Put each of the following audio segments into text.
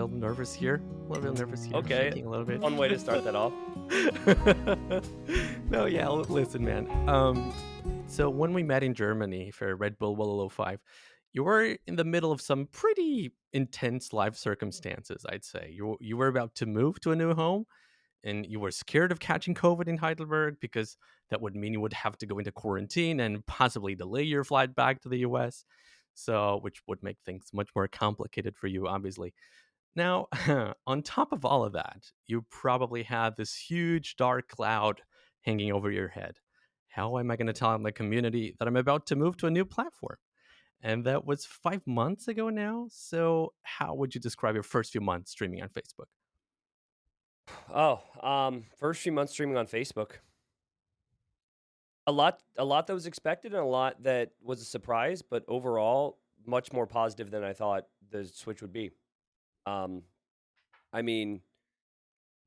little nervous here. A little bit nervous here, Okay, shaking a little bit. fun way to start that off. No, yeah, listen, man. So when we met in Germany for Red Bull 105, you were in the middle of some pretty intense life circumstances, I'd say. You were about to move to a new home, and you were scared of catching COVID in Heidelberg because that would mean you would have to go into quarantine and possibly delay your flight back to the US. So, which would make things much more complicated for you, obviously. Now, on top of all of that, you probably had this huge dark cloud hanging over your head. How am I going to tell my community that I'm about to move to a new platform? And that was 5 months ago now. So, how would you describe your first few months streaming on Facebook? Oh, first few months streaming on Facebook. A lot that was expected and a lot that was a surprise, but overall, much more positive than I thought the switch would be. Um, I mean,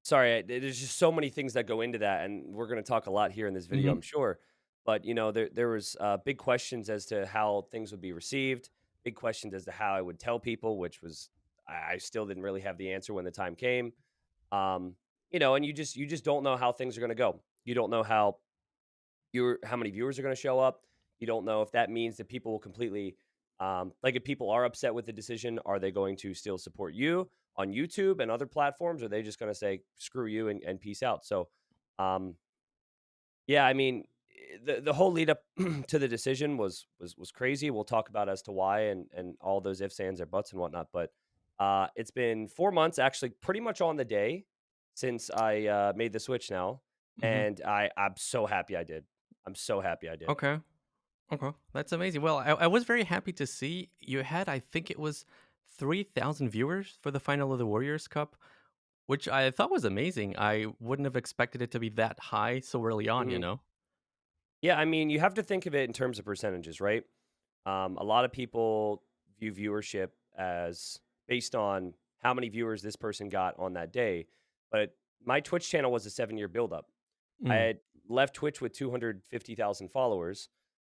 sorry, there's just so many things that go into that, and we're going to talk a lot here in this video, I'm Hmm. sure. But there was big questions as to how things would be received, big questions as to how I would tell people, which was I still didn't really have the answer when the time came. Um, and you just don't know how things are going to go. You don't know how many viewers are going to show up. You don't know if that means that people will completely, like, if people are upset with the decision, are they going to still support you on YouTube and other platforms? Or are they just going to say screw you and peace out? So, um, yeah, I mean, the whole lead up to the decision was crazy. We'll talk about as to why and all those ifs, ands, or buts and whatnot. But it's been 4 months, actually, pretty much on the day since I made the switch now, Hmm. and I'm so happy I did. I'm so happy I did. Okay. Okay. That's amazing. Well, I was very happy to see you had, I think it was 3,000 viewers for the final of the Warriors Cup, which I thought was amazing. I wouldn't have expected it to be that high so early on, you Mhm. know? Yeah, I mean, you have to think of it in terms of percentages, right? A lot of people view viewership as based on how many viewers this person got on that day. But my Twitch channel was a 7-year buildup. I Mm, had left Twitch with 250,000 followers,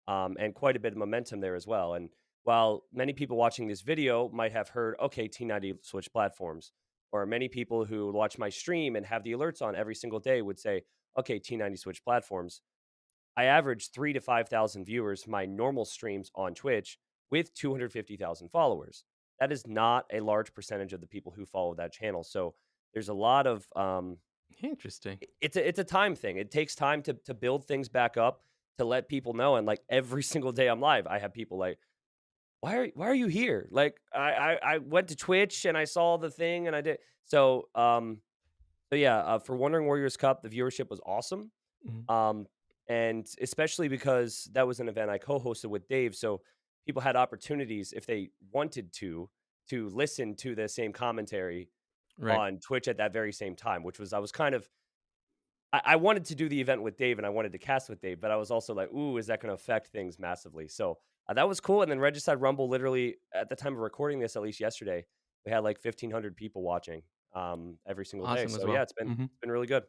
and quite a bit of momentum there as well. And while many people watching this video might have heard, okay, T90 switch platforms, or many people who watch my stream and have the alerts on every single day would say, okay, T90 switch platforms. I average 3 to 5,000 viewers for my normal streams on Twitch with 250,000 followers. That is not a large percentage of the people who follow that channel. So there's a lot of interesting. it's a time thing. It takes time to build things back up, to let people know. And like every single day I'm live, I have people like, why are you here? Like I went to Twitch and I saw the thing and I did so yeah, for Wondering Warriors Cup, the viewership was awesome. Mhm. Um, and especially because that was an event I co-hosted with Dave, so people had opportunities if they wanted to listen to the same commentary Right. on Twitch at that very same time, which was I was kind of I wanted to do the event with Dave and I wanted to cast with Dave, but I was also like, ooh, is that going to affect things massively? So that was cool. And then Regicide Rumble, literally at the time of recording this, at least yesterday, we had like 1,500 people watching every single day. Awesome as So yeah, well. it's been really good.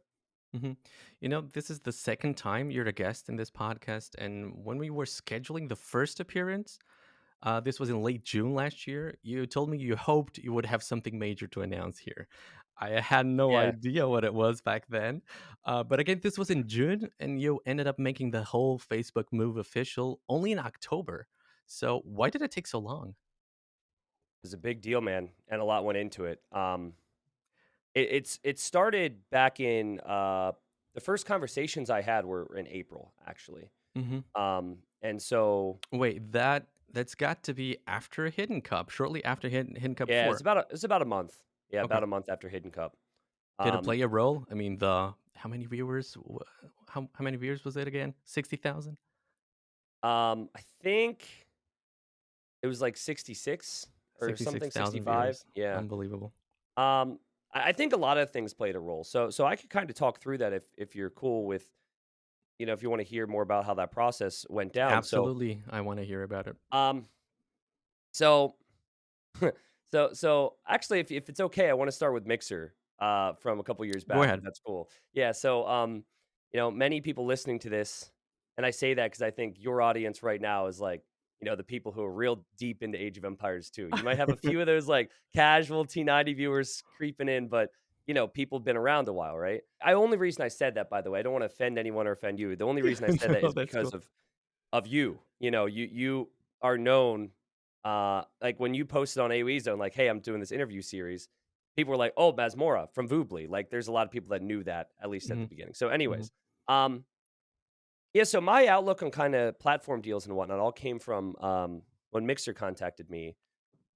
Hmm. You know, this is the second time you're a guest in this podcast. And when we were scheduling the first appearance, this was in late June last year, you told me you hoped you would have something major to announce here. I had no Yeah. idea what it was back then. But again, this was in June, and you ended up making the whole Facebook move official only in October. So why did it take so long? It was a big deal, man, and a lot went into it. It started back in the first conversations I had were in April, actually. Hmm. And so Wait, that's got to be after Hidden Cup, shortly after Hidden Cup yeah, 4. it's about a month. Yeah, Okay. about a month after Hidden Cup. Did it Um, play a role? I mean, the how many viewers? How many viewers was it again? 60,000? I think it was like 66 or something, 66,000 65. viewers. Yeah. Unbelievable. Um, I think a lot of things played a role. So I could kind of talk through that if you're cool with, if you want to hear more about how that process went down. So Absolutely. I want to hear about it. um so so actually if it's okay, I want to start with Mixer from a couple years Go back, if ahead. that's cool. Yeah, so many people listening to this, and I say that because I think your audience right now is like the people who are real deep into Age of Empires 2. You might have a few of those like casual T90 viewers creeping in, but people have been around a while, right? I only reason I said that, by the way, I don't want to offend anyone or offend you. The only reason I said that No, is that's because cool. of you. You are known, like when you posted on AoE Zone, like, hey, I'm doing this interview series. People were like, oh, Masmora from Voobly. Like, there's a lot of people that knew that, at least at the Mhm, beginning. So, mhm. anyways, um, yeah, so my outlook on kind of platform deals and whatnot all came from when Mixer contacted me.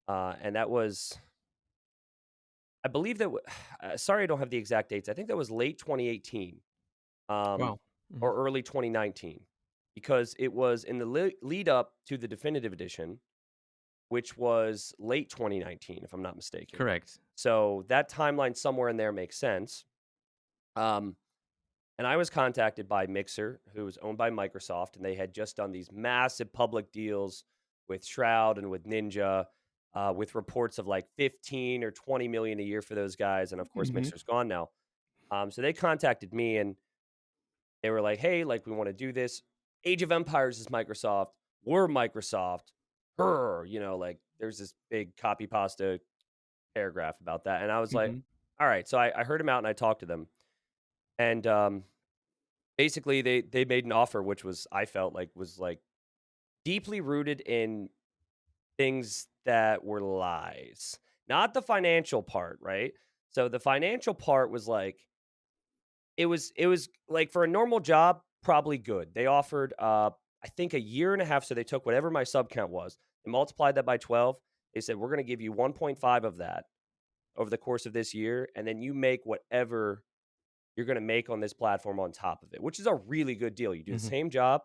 And that was, I believe that, sorry, I don't have the exact dates. I think that was late 2018 um, Wow. Mhm. or early 2019 because it was in the lead up to the definitive edition, which was late 2019, if I'm not mistaken. Correct. So that timeline somewhere in there makes sense. Um, And I was contacted by Mixer, who was owned by Microsoft, and they had just done these massive public deals with Shroud and with Ninja, with reports of like 15 or 20 million a year for those guys. And of course, Mhm, Mixer's gone now. So they contacted me and they were like, "Hey, like we want to do this. Age of Empires is Microsoft. We're Microsoft. Like there's this big copy pasta paragraph about that." And I was like, mhm, "All right." So I heard him out and I talked to them, and basically, they made an offer which was I felt like was, like, deeply rooted in things that were lies, not the financial part, right? So, the financial part was, like it was, like, for a normal job, probably good. They offered, I think a year and a half, so they took whatever my sub count was, and multiplied that by 12. They said, "We're gonna give you 1.5 of that over the course of this year, and then you make whatever you're gonna make on this platform on top of it," which is a really good deal. You do the mhm, same job.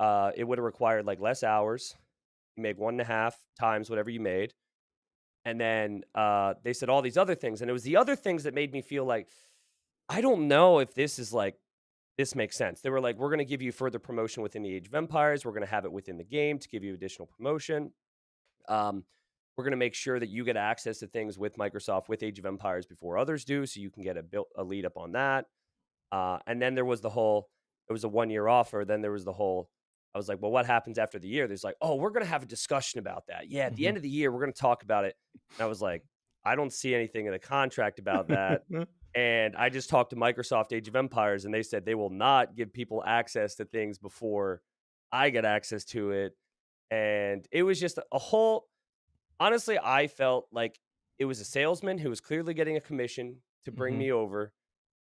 It would have required, like, less hours. You make 1.5 times whatever you made, and then, they said all these other things, and it was the other things that made me feel like, I don't know if this is, like this makes sense. They were like, "We're gonna give you further promotion within the Age of Empires. We're gonna have it within the game to give you additional promotion. Um, we're gonna make sure that you get access to things with Microsoft, with Age of Empires before others do, so you can get a lead up on that." And then there was the whole it was a 1-year offer, then there was the whole I was like, "Well, what happens after the year?" There's like, "Oh, we're gonna have a discussion about that. Yeah, at the mhm. end of the year, we're gonna talk about it." And I was like, "I don't see anything in the contract about that." And I just talked to Microsoft Age of Empires, and they said they will not give people access to things before I get access to it. And it was just a whole honestly, I felt like it was a salesman who was clearly getting a commission to bring Mhm. me over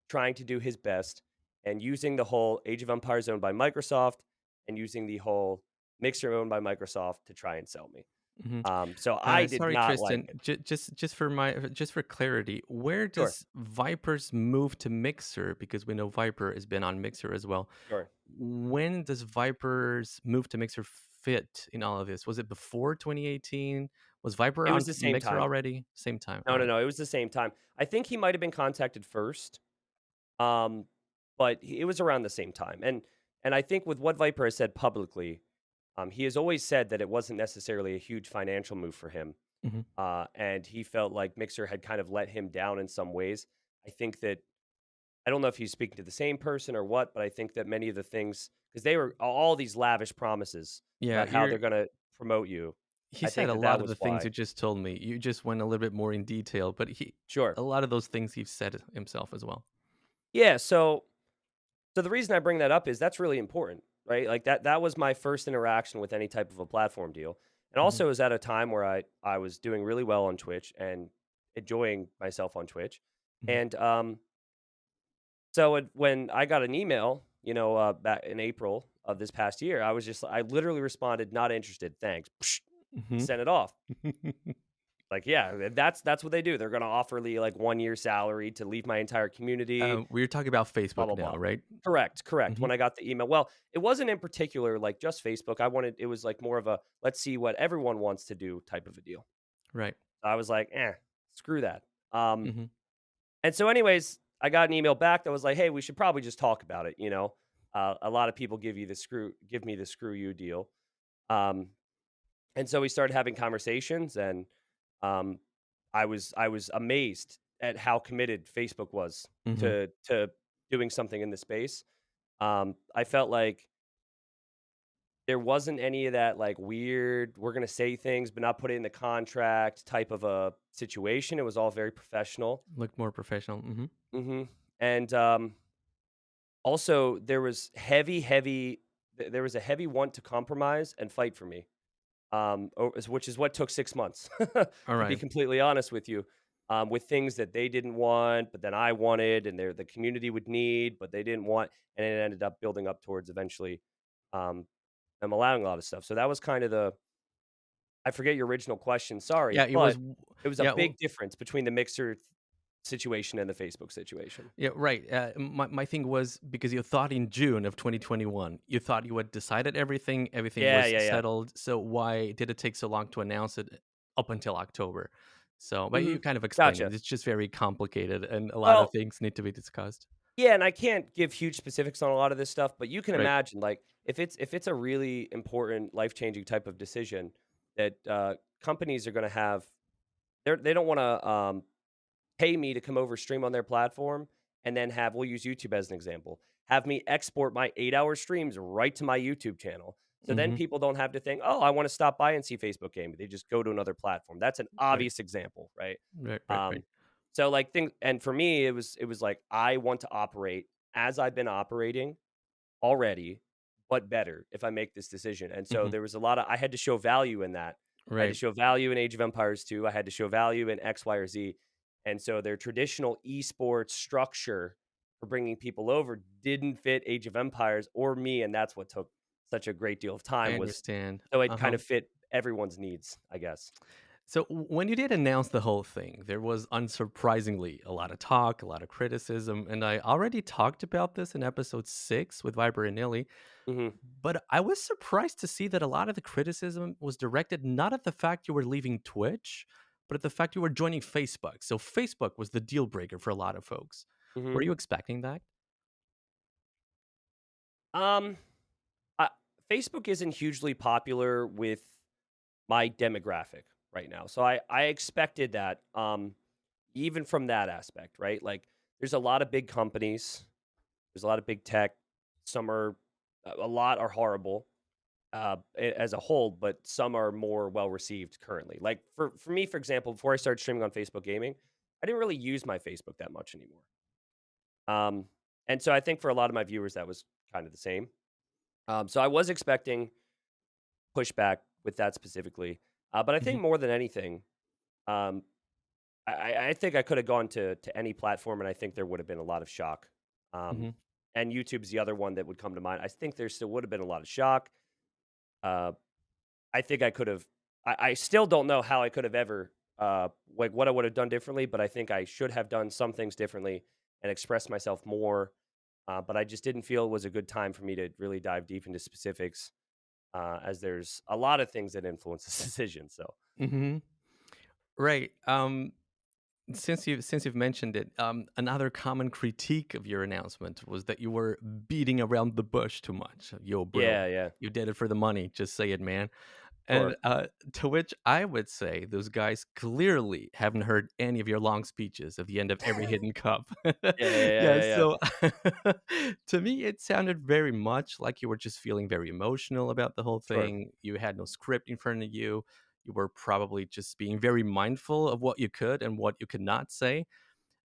trying to do his best and using the whole Age of Empires owned by Microsoft and using the whole Mixer owned by Microsoft to try and sell me. Mhm. So I did Sorry, not like Tristan. it. Just for clarity, where Sure, does Viper's move to Mixer? Because we know Viper has been on Mixer as well. sure. When does Viper's move to Mixer fit in all of this? Was it before 2018? Was Viper It on was the same Mixer time. already? Same time. All No, no, right. no. It was the same time. I think he might have been contacted first, um, but it was around the same time. And I think with what Viper has said publicly, he has always said that it wasn't necessarily a huge financial move for him. Mhm. And he felt like Mixer had kind of let him down in some ways. I think that I don't know if he's speaking to the same person or what, but I think that many of the things because they were all these lavish promises Yeah, about how they're going to promote you. he I said think a that lot that of was the things why. you just told me. You just went a little bit more in detail, but Sure. a lot of those things he said himself as well. Yeah. So the reason I bring that up is that's really important, right? Like that was my first interaction with any type of a platform deal, and Mhm. also is at a time where I was doing really well on Twitch and enjoying myself on Twitch, Mhm. and so when I got an email, back in April of this past year, I literally responded, "Not interested, thanks," and Mhm. sent it off. Like, yeah, that's what they do. They're gonna offer me like 1 year salary to leave my entire community, We're talking about blah Facebook blah now, blah. right? Correct, correct. When Mhm. I got the email, well, it wasn't in particular like just Facebook. It was like more of a let's see what everyone wants to do type of a deal. Right. I was like, screw that. Um, Mhm. And so, anyways, I got an email back that was like, "Hey, we should probably just talk about it." A lot of people give me the screw you deal. Um, and so we started having conversations, and um, I was amazed at how committed Facebook was Mhm. to doing something in the space. I felt like there wasn't any of that, like, weird, "We're gonna say things, but not put it in the contract" type of a situation. It was all very professional. Looked more professional. Mhm. Mhm. And, also, there was a heavy want to compromise and fight for me, which is what took 6 months, All to be right. completely honest with you, with things that they didn't want, but then I wanted, and the community would need, but they didn't want, and it ended up building up towards eventually, um, them allowing a lot of stuff. So that was kind of the I forget your original question, sorry, Yeah, it was but w it was a yeah, big difference between the Mixer situation and the Facebook situation. yeah, right. My thing was because you thought in June of 2021, you thought you had decided everything, everything Yeah, was yeah, yeah. settled. So why did it take so long to announce it up until October? So, but you Mhm. kind of explained Gotcha. it. It's just very complicated, and a lot of Well, things need to be discussed. yeah, and I can't give huge specifics on a lot of this stuff, but you can Right. imagine, like, if it's a really important, life-changing type of decision that, companies are gonna have, they don't wanna, pay me to come over, stream on their platform, and then we'll use YouTube as an example, have me export my 8-hour streams right to my YouTube channel. So then Mm-hmm. people don't have to think, "Oh, I wanna stop by and see Facebook Gaming." They just go to another platform. That's an Right. obvious example, right? Right. Right. Right. Um, so, like, and for me, it was like, I want to operate as I've been operating already, but better if I make this decision. And so Mm-hmm. there was a lot of I had to show value in that. I had to Right. show value in Age of Empires 2. I had to show value in X, Y, or Z. And so their traditional esports structure for bringing people over didn't fit Age of Empires or me, and that's what took such a great deal of I time, was understand. so it kind Uh-huh. of fit everyone's needs, I guess. So when you did announce the whole thing, there was unsurprisingly a lot of talk, a lot of criticism, and I already talked about this in episode 6 with Viber and Nili. Mhm. But I was surprised to see that a lot of the criticism was directed not at the fact you were leaving Twitch, but at the fact you were joining Facebook. So Facebook was the deal breaker for a lot of folks. Were Mhm. you expecting that? Um, uh, Facebook isn't hugely popular with my demographic right now. So I expected that, even from that aspect, right? Like, there's a lot of big companies, there's a lot of big tech. Some are a lot are horrible, as a whole, but some are more well received currently. Like, for me, for example, before I started streaming on Facebook Gaming, I didn't really use my Facebook that much anymore. Um, and so I think for a lot of my viewers that was kind of the same. So I was expecting pushback with that specifically. But I think Hmm. more than anything, um, I think I could have gone to any platform, and I think there would have been a lot of shock. Um, Hmm. and YouTube's the other one that would come to mind. I think there still would have been a lot of shock. Uh, I think I could have. I still don't know how I could have ever, like, what I would have done differently, but I think I should have done some things differently and expressed myself more. But I just didn't feel it was a good time for me to really dive deep into specifics, as there's a lot of things that influence this decision. So, Hmm. Right. Since you've mentioned it, another common critique of your announcement was that you were beating around the bush too much. Yo, bro, yeah, yeah, you did it for the money. Just say it, man. And sure, to which I would say those guys clearly haven't heard any of your long speeches at the end of every hidden cup. yeah, yeah, yeah, Yeah, yeah, yeah. so to me, it sounded very much like you were just feeling very emotional about the whole Sure. thing. You had no script in front of you. You were probably just being very mindful of what you could and what you could not say.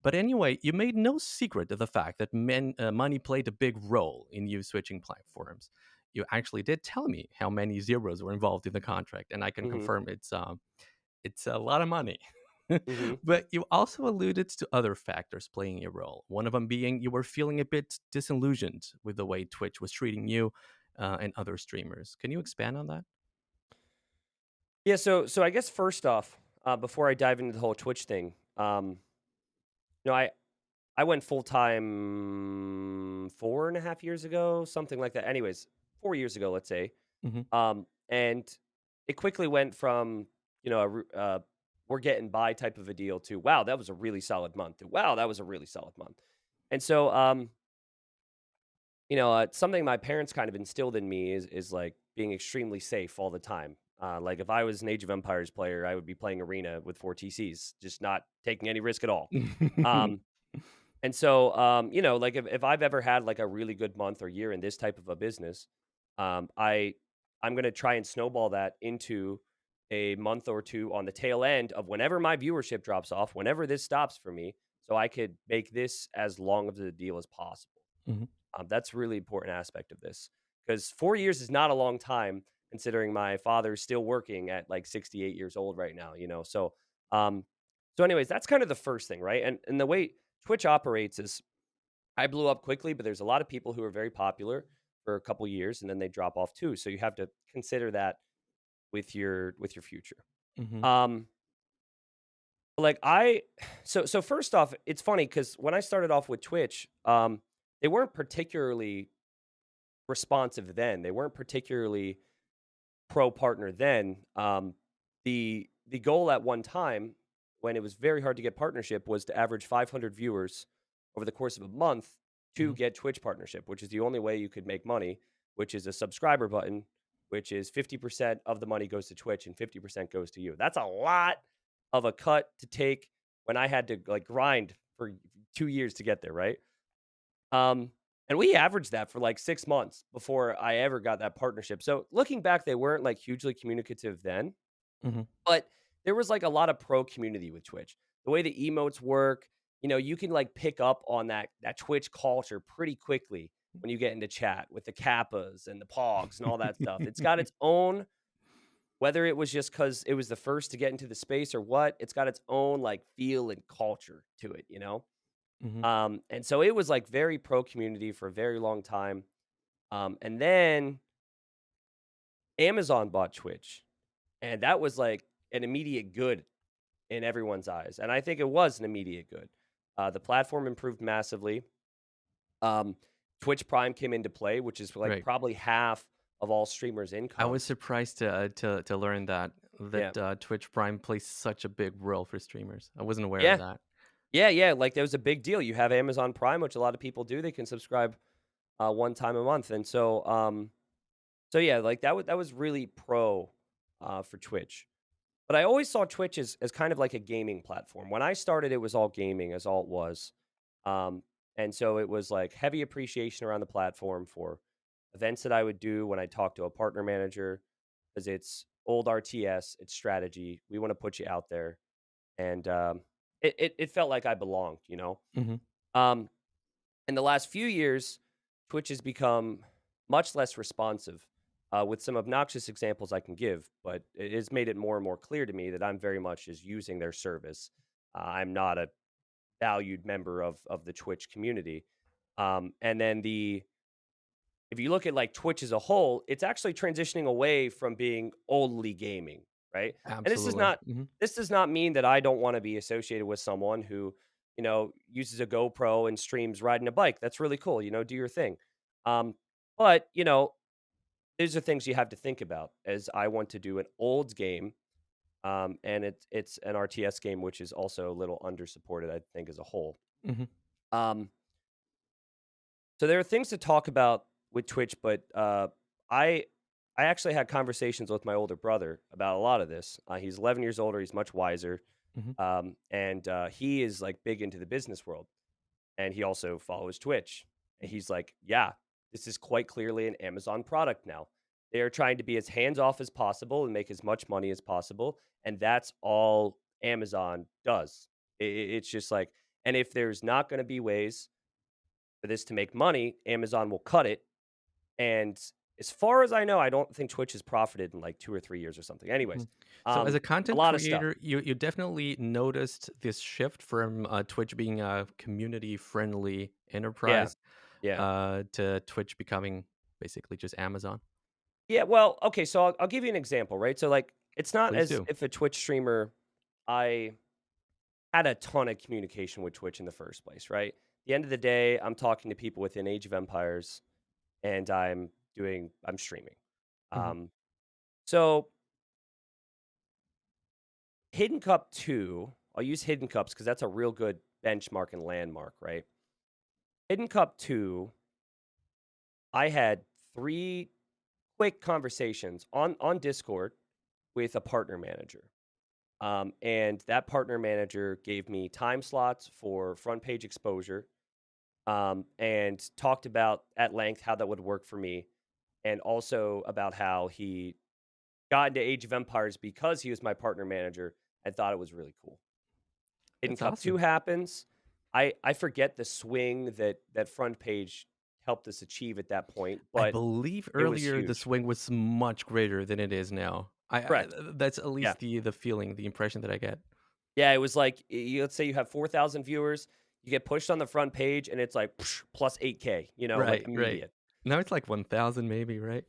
But anyway, you made no secret of the fact that money played a big role in you switching platforms. You actually did tell me how many zeros were involved in the contract, and I can Mhm, confirm it's a lot of money. mhm, But you also alluded to other factors playing a role. One of them being you were feeling a bit disillusioned with the way Twitch was treating you and other streamers. Can you expand on that? yeah. So I guess first off, before I dive into the whole Twitch thing, you know, I went full time 4.5 years ago, something like that. Anyways, 4 years ago, let's say. Hmm. And it quickly went from, we're getting by type of a deal to, wow, that was a really solid month, to, wow, that was a really solid month. And so, something my parents kind of instilled in me is like being extremely safe all the time. Like, if I was an Age of Empires player, I would be playing Arena with 4 TCs, just not taking any risk at all. Um, and so, like, if I've ever had like a really good month or year in this type of a business, I I'm going to try and snowball that into a month or two on the tail end of whenever my viewership drops off, whenever this stops for me, so I could make this as long of a deal as possible. Mhm. That's a really important aspect of this because 4 years is not a long time considering my father's still working at like 68 years old right now, um, anyways, that's kind of the first thing, right? And the way Twitch operates is I blew up quickly, but there's a lot of people who are very popular for a couple years and then they drop off too. So you have to consider that with your future. Mhm. Um, like I so first off, it's funny because when I started off with Twitch, they weren't particularly responsive then. They weren't particularly pro partner then. The goal at one time, when it was very hard to get partnership, was to average 500 viewers over the course of a month to Mhm. get Twitch partnership, which is the only way you could make money, which is a subscriber button, which is 50% of the money goes to Twitch and 50% goes to you. That's a lot of a cut to take when I had to like grind for 2 years to get there, right? Um, and we averaged that for like 6 months before I ever got that partnership. So looking back, they weren't like hugely communicative then, Mhm. but there was like a lot of pro community with Twitch. The way the emotes work, you can like pick up on that Twitch culture pretty quickly when you get into chat with the kappas and the pogs and all that stuff. It's got its own, whether it was just because it was the first to get into the space or what, it's got its own like feel and culture to it. Mhm. And so it was like very pro community for a very long time. And then Amazon bought Twitch, and that was like an immediate good in everyone's eyes. And I think it was an immediate good. The platform improved massively. Um, Twitch Prime came into play, which is like Right. probably half of all streamers' I was incomes. surprised to learn Yeah. that Twitch Prime plays such a big role for streamers. I wasn't aware of Yeah. that. Yeah. Yeah. Like that was a big deal. You have Amazon Prime, which a lot of people do. They can subscribe one time a month. And so yeah, like that was really pro for Twitch. But I always saw Twitch as kind of like a gaming platform. When I started, it was all gaming, as all it was. Um, and so it was like heavy appreciation around the platform for events that I would do when I talk to a partner manager, because it's old RTS, it's strategy. We want to put you out there. And it felt like I belonged. Mhm. Um, in the last few years, Twitch has become much less responsive, with some obnoxious examples I can give, but it has made it more and more clear to me that I'm very much is using their service. I'm not a valued member of the Twitch community. And then if you look at like Twitch as a whole, it's actually transitioning away from being only gaming, right? And this is Absolutely. not Mhm. this does not mean that I don't want to be associated with someone who, uses a GoPro and streams riding a bike. That's really cool, do your thing. Um, but, these are things you have to think about as I want to do an old game. And it's an RTS game, which is also a little under supported, I think, as a whole. Mhm. Um, So there are things to talk about with Twitch, but I I actually had conversations with my older brother about a lot of this. He's 11 years older. He's much wiser, Mhm. and he is like big into the business world, and he also follows Twitch. And he's like, "Yeah, this is quite clearly an Amazon product now. They are trying to be as hands off as possible and make as much money as possible, and that's all Amazon does. It's just like, and if there's not going to be ways for this to make money, Amazon will cut it. And as far as I know, I don't think Twitch has profited in like 2 or 3 years or something. Anyways, Mhm. So as a a content lot of stuff. creator, you definitely noticed this shift from Twitch being a community friendly Yeah. enterprise Yeah. to Twitch becoming basically just Amazon. Yeah. Well, okay. So I'll give you an example, right? So, like, it's not Please as do. if a Twitch streamer, I had a ton of communication with Twitch in the first place, right? At the end of the day, I'm talking to people within Age of Empires and I'm streaming. Mhm. Um, so Hidden Cup 2, I'll use Hidden Cups because that's a real good benchmark and landmark, right? Hidden Cup 2, I had 3 quick conversations on Discord with a partner manager. And that partner manager gave me time slots for front page exposure, and talked about at length how that would work for me. and also about how he got into Age of Empires because he was my partner manager and thought it was really cool. Hidden That's Cup 2 awesome. happens. I forget the swing that front page helped us achieve at that point, I but believe it was earlier the huge. swing was much greater than it is now. Correct. That's at Yeah. least the feeling, the impression that I get. Yeah, it was like, let's say you have 4,000 viewers, you get pushed on the front page and it's like plus 8K, like Right, right. immediate. Now it's like 1,000 maybe, right?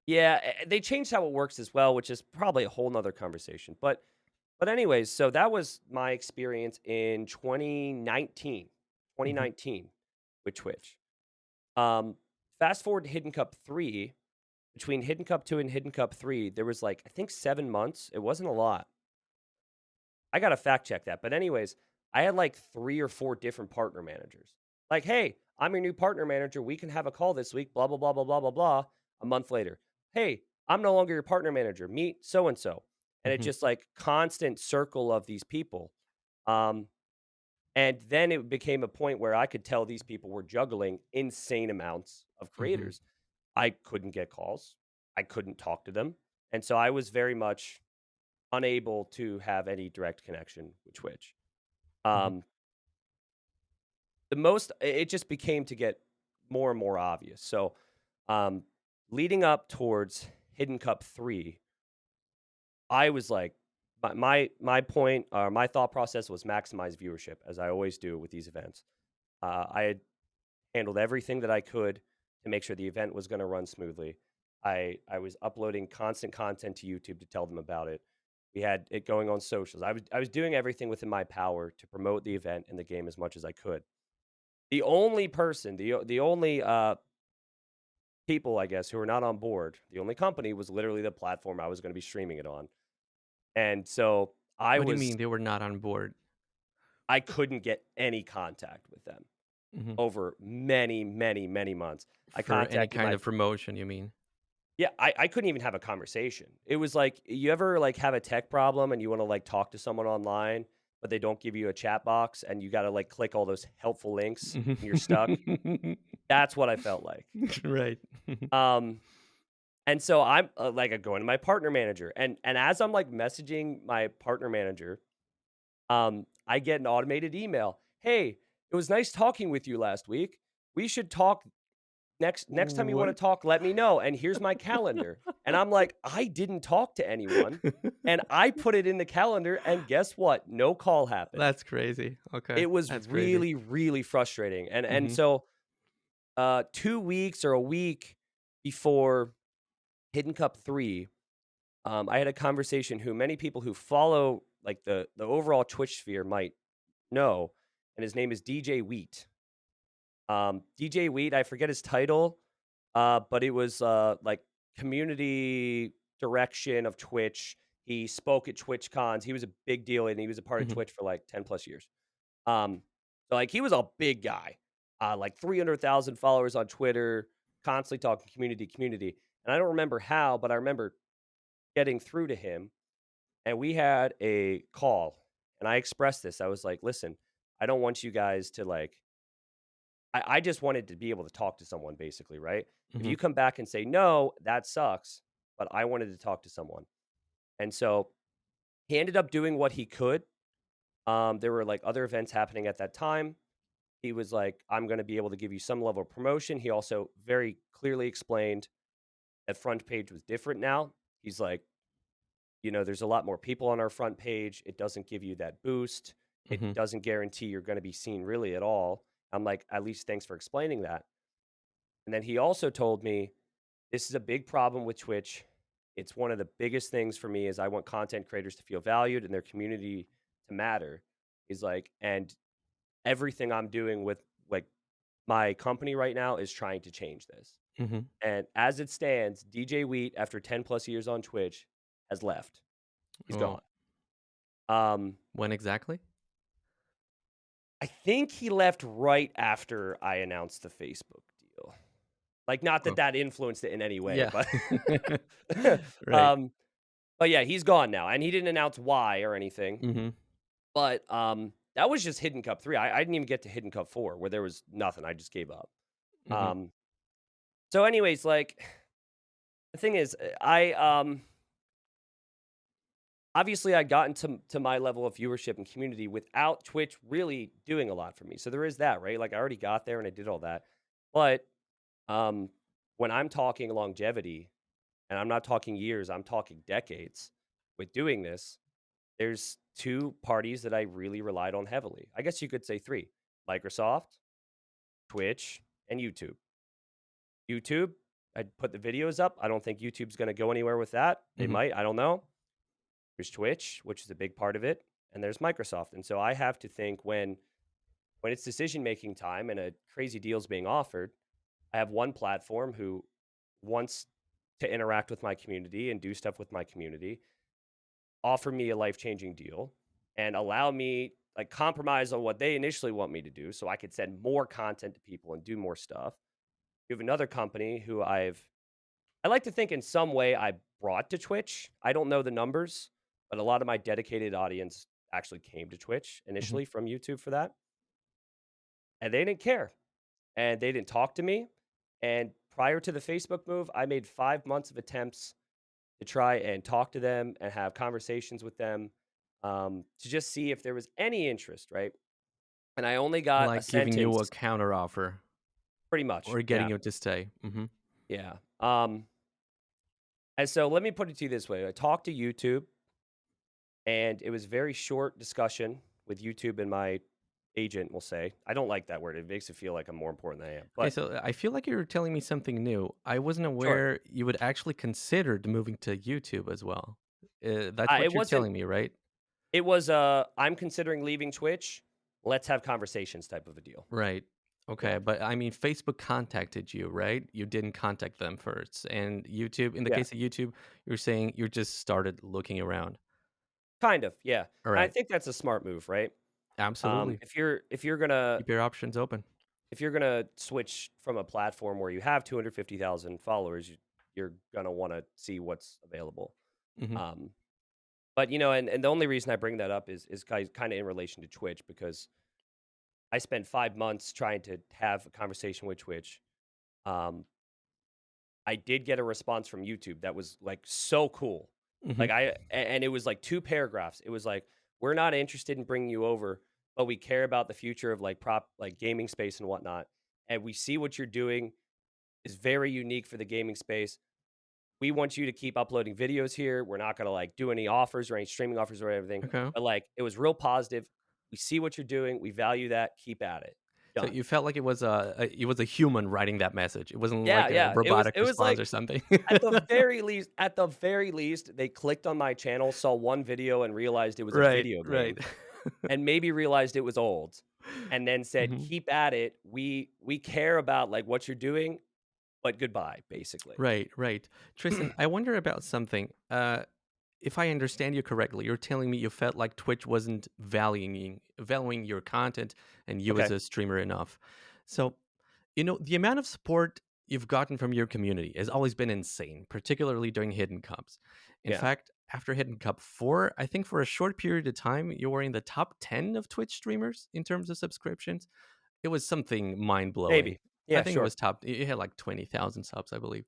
Yeah, they changed how it works as well, which is probably a whole nother conversation. But anyways, so that was my experience in 2019, twenty Mhm, nineteen with Twitch. Um, Fast forward to Hidden Cup 3. Between Hidden Cup 2 and Hidden Cup 3, there was like, I think 7 months. It wasn't a lot. I got to fact check that. But, anyways, I had like 3 or 4 different partner managers. Like, hey, I'm your new partner manager. We can have a call this week, blah, blah, blah, blah, blah, blah, blah. A month later, hey, I'm no longer your partner manager. Meet so and so. And it's mhm, just like constant circle of these people. Um, and then it became a point where I could tell these people were juggling insane amounts of mhm, creators. I couldn't get calls. I couldn't talk to them. And so I was very much unable to have any direct connection with Twitch. mhm, Um, it just became to get more and more obvious. So, um, leading up towards Hidden Cup 3, I was like, my point or my thought process was maximize viewership, as I always do with these events. I had handled everything that I could to make sure the event was going to run smoothly. I was uploading constant content to YouTube to tell them about it. We had it going on socials. I was doing everything within my power to promote the event and the game as much as I could. The only person, the only people, I guess, who were not on board, the only company was literally the platform I was going to be streaming it on. And so What do you mean they were not on board? I couldn't get any contact with them Mhm. over many, many, many months. I For any contacted kind my of promotion, you mean? Yeah, I couldn't even have a conversation. It was like, you ever, like, have a tech problem and you wanna, like, talk to someone online, but they don't give you a chat box and you gotta, like, click all those helpful links and you're stuck? That's what I felt like. Right. Um, and so I'm, like, going to my partner manager, and as I'm, like, messaging my partner manager, I get an automated email. "Hey, it was nice talking with you last week. We should talk next time you wanna What? talk, let me know, and here's my calendar." And I'm like, "I didn't talk to anyone." And I put it in the calendar, and guess what? No call happened. That's crazy. Okay, It was that's crazy. really, really frustrating, and Mhm, so, 2 weeks or a week before Hidden Cup 3, I had a conversation who many people who follow, like, the overall Twitch sphere might know, and his name is DJ Wheat. DJ Wheat, I forget his title, but it was like community direction of Twitch. He spoke at Twitch cons. He was a big deal, and he was a part of mhm, Twitch for like 10 plus years. Um, so like he was a big guy, like 300,000 followers on Twitter, constantly talking community. And I don't remember how, but I remember getting through to him, and we had a call. And I expressed this. I was like, "Listen, I don't want you guys to like I just wanted to be able to talk to someone basically, right? If mhm, you come back and say, "No, that sucks," but I wanted to talk to someone. And so he ended up doing what he could. There were like other events happening at that time. He was like, "I'm going to be able to give you some level of promotion." He also very clearly explained that front page was different now. He's like, there's a lot more people on our front page. It doesn't give you that boost. It mhm, doesn't guarantee you're going to be seen really at all. I'm like, "At least thanks for explaining that." And then he also told me, "This is a big problem with Twitch. It's one of the biggest things for me is I want content creators to feel valued and their community to matter." He's like, "And everything I'm doing with like my company right now is trying to change this." mhm. And as it stands, DJ Wheat, after 10 plus years on Twitch, has left. He's Oh, gone. Um, when exactly? I think he left right after I announced the Facebook deal. Like, not that Oh, that influenced it in any way, yeah. but Right. um, but yeah, he's gone now, and he didn't announce why or anything. Mhm, But that was just Hidden Cup 3. I didn't even get to Hidden Cup 4, where there was nothing. I just gave up. mhm. Um, so, anyways, like The thing is, obviously I got into my level of viewership and community without Twitch really doing a lot for me. So there is that, right? Like I already got there and I did all that. But um when I'm talking longevity, and I'm not talking years, I'm talking decades with doing this, there's two parties that I really relied on heavily. I guess you could say three: Microsoft, Twitch, and YouTube. YouTube, I'd put the videos up. I don't think YouTube's going to go anywhere with that. They Mhm. might, I don't know. There's Twitch, which is a big part of it, and there's Microsoft. And so I have to think when it's decision making time and a crazy deal's being offered, I have one platform who wants to interact with my community and do stuff with my community, offer me a life-changing deal, and allow me like compromise on what they initially want me to do so I could send more content to people and do more stuff. You have another company who I like to think in some way I brought to Twitch. I don't know the numbers, but a lot of my dedicated audience actually came to Twitch Mhm. initially from YouTube for that. And they didn't care. And they didn't talk to me. And prior to the Facebook move, I made 5 months of attempts to try and talk to them and have conversations with them, to just see if there was any interest, right? And I only got a Like giving you a sentence, counter offer pretty much. or getting Yeah. you to stay. Mhm. Yeah. And so let me put it to you this way: I talked to YouTube, and it was very short discussion with YouTube and my agent. We'll say I don't like that word; it makes it feel like I'm more important than I am. Okay, But so I feel like you're telling me something new. I wasn't sure, aware you would actually considered moving to YouTube as well. That's it what you're wasn't. telling me, right? It was I'm considering leaving Twitch. Let's have conversations type of a deal. Right. Okay, Yeah. but I mean, Facebook contacted you, right? You didn't contact them first. And YouTube, in the Yeah. case of YouTube, you're saying you just started looking around. Kind of. Yeah. All And I right. think that's a smart move, right? Absolutely. Keep your options open. if you're gonna switch from a platform where you have 250,000 followers, you're gonna want to see what's available. Hmm. Um, but and the only reason I bring that up is kind of in relation to Twitch, because I spent 5 months trying to have a conversation with Twitch. Um, I did get a response from YouTube that was like so cool. Hmm. Like and it was like two paragraphs. It was like, "We're not interested in bringing you over, but we care about the future of like gaming space and whatnot. And we see what you're doing is very unique for the gaming space. We want you to keep uploading videos here. We're not gonna like do any offers or any streaming offers or everything. Okay. But like it was real positive. We see what you're doing. We value that. Keep at it. So Done." you felt like it was a human writing that message. It wasn't Yeah, like a yeah. It was robotic it was response like or something. at the very least, they clicked on my channel, saw one video and realized it was a Right, video right. game, and maybe realized it was old, and then said, Hmm. "Keep at it. We care about like what you're doing, but goodbye," basically. Right, right. Tristan, I wonder about something. If I understand you correctly, you're telling me you felt like Twitch wasn't valuing your content and you as Okay. a streamer enough. So, the amount of support you've gotten from your community has always been insane, particularly during Hidden Cups. In Yeah. fact, after Hidden Cup 4, I think for a short period of time, you were in the top 10 of Twitch streamers in terms of subscriptions. It was something mind blowing. Maybe. I Yeah, think it sure. was top, it had like 20,000 subs, I believe.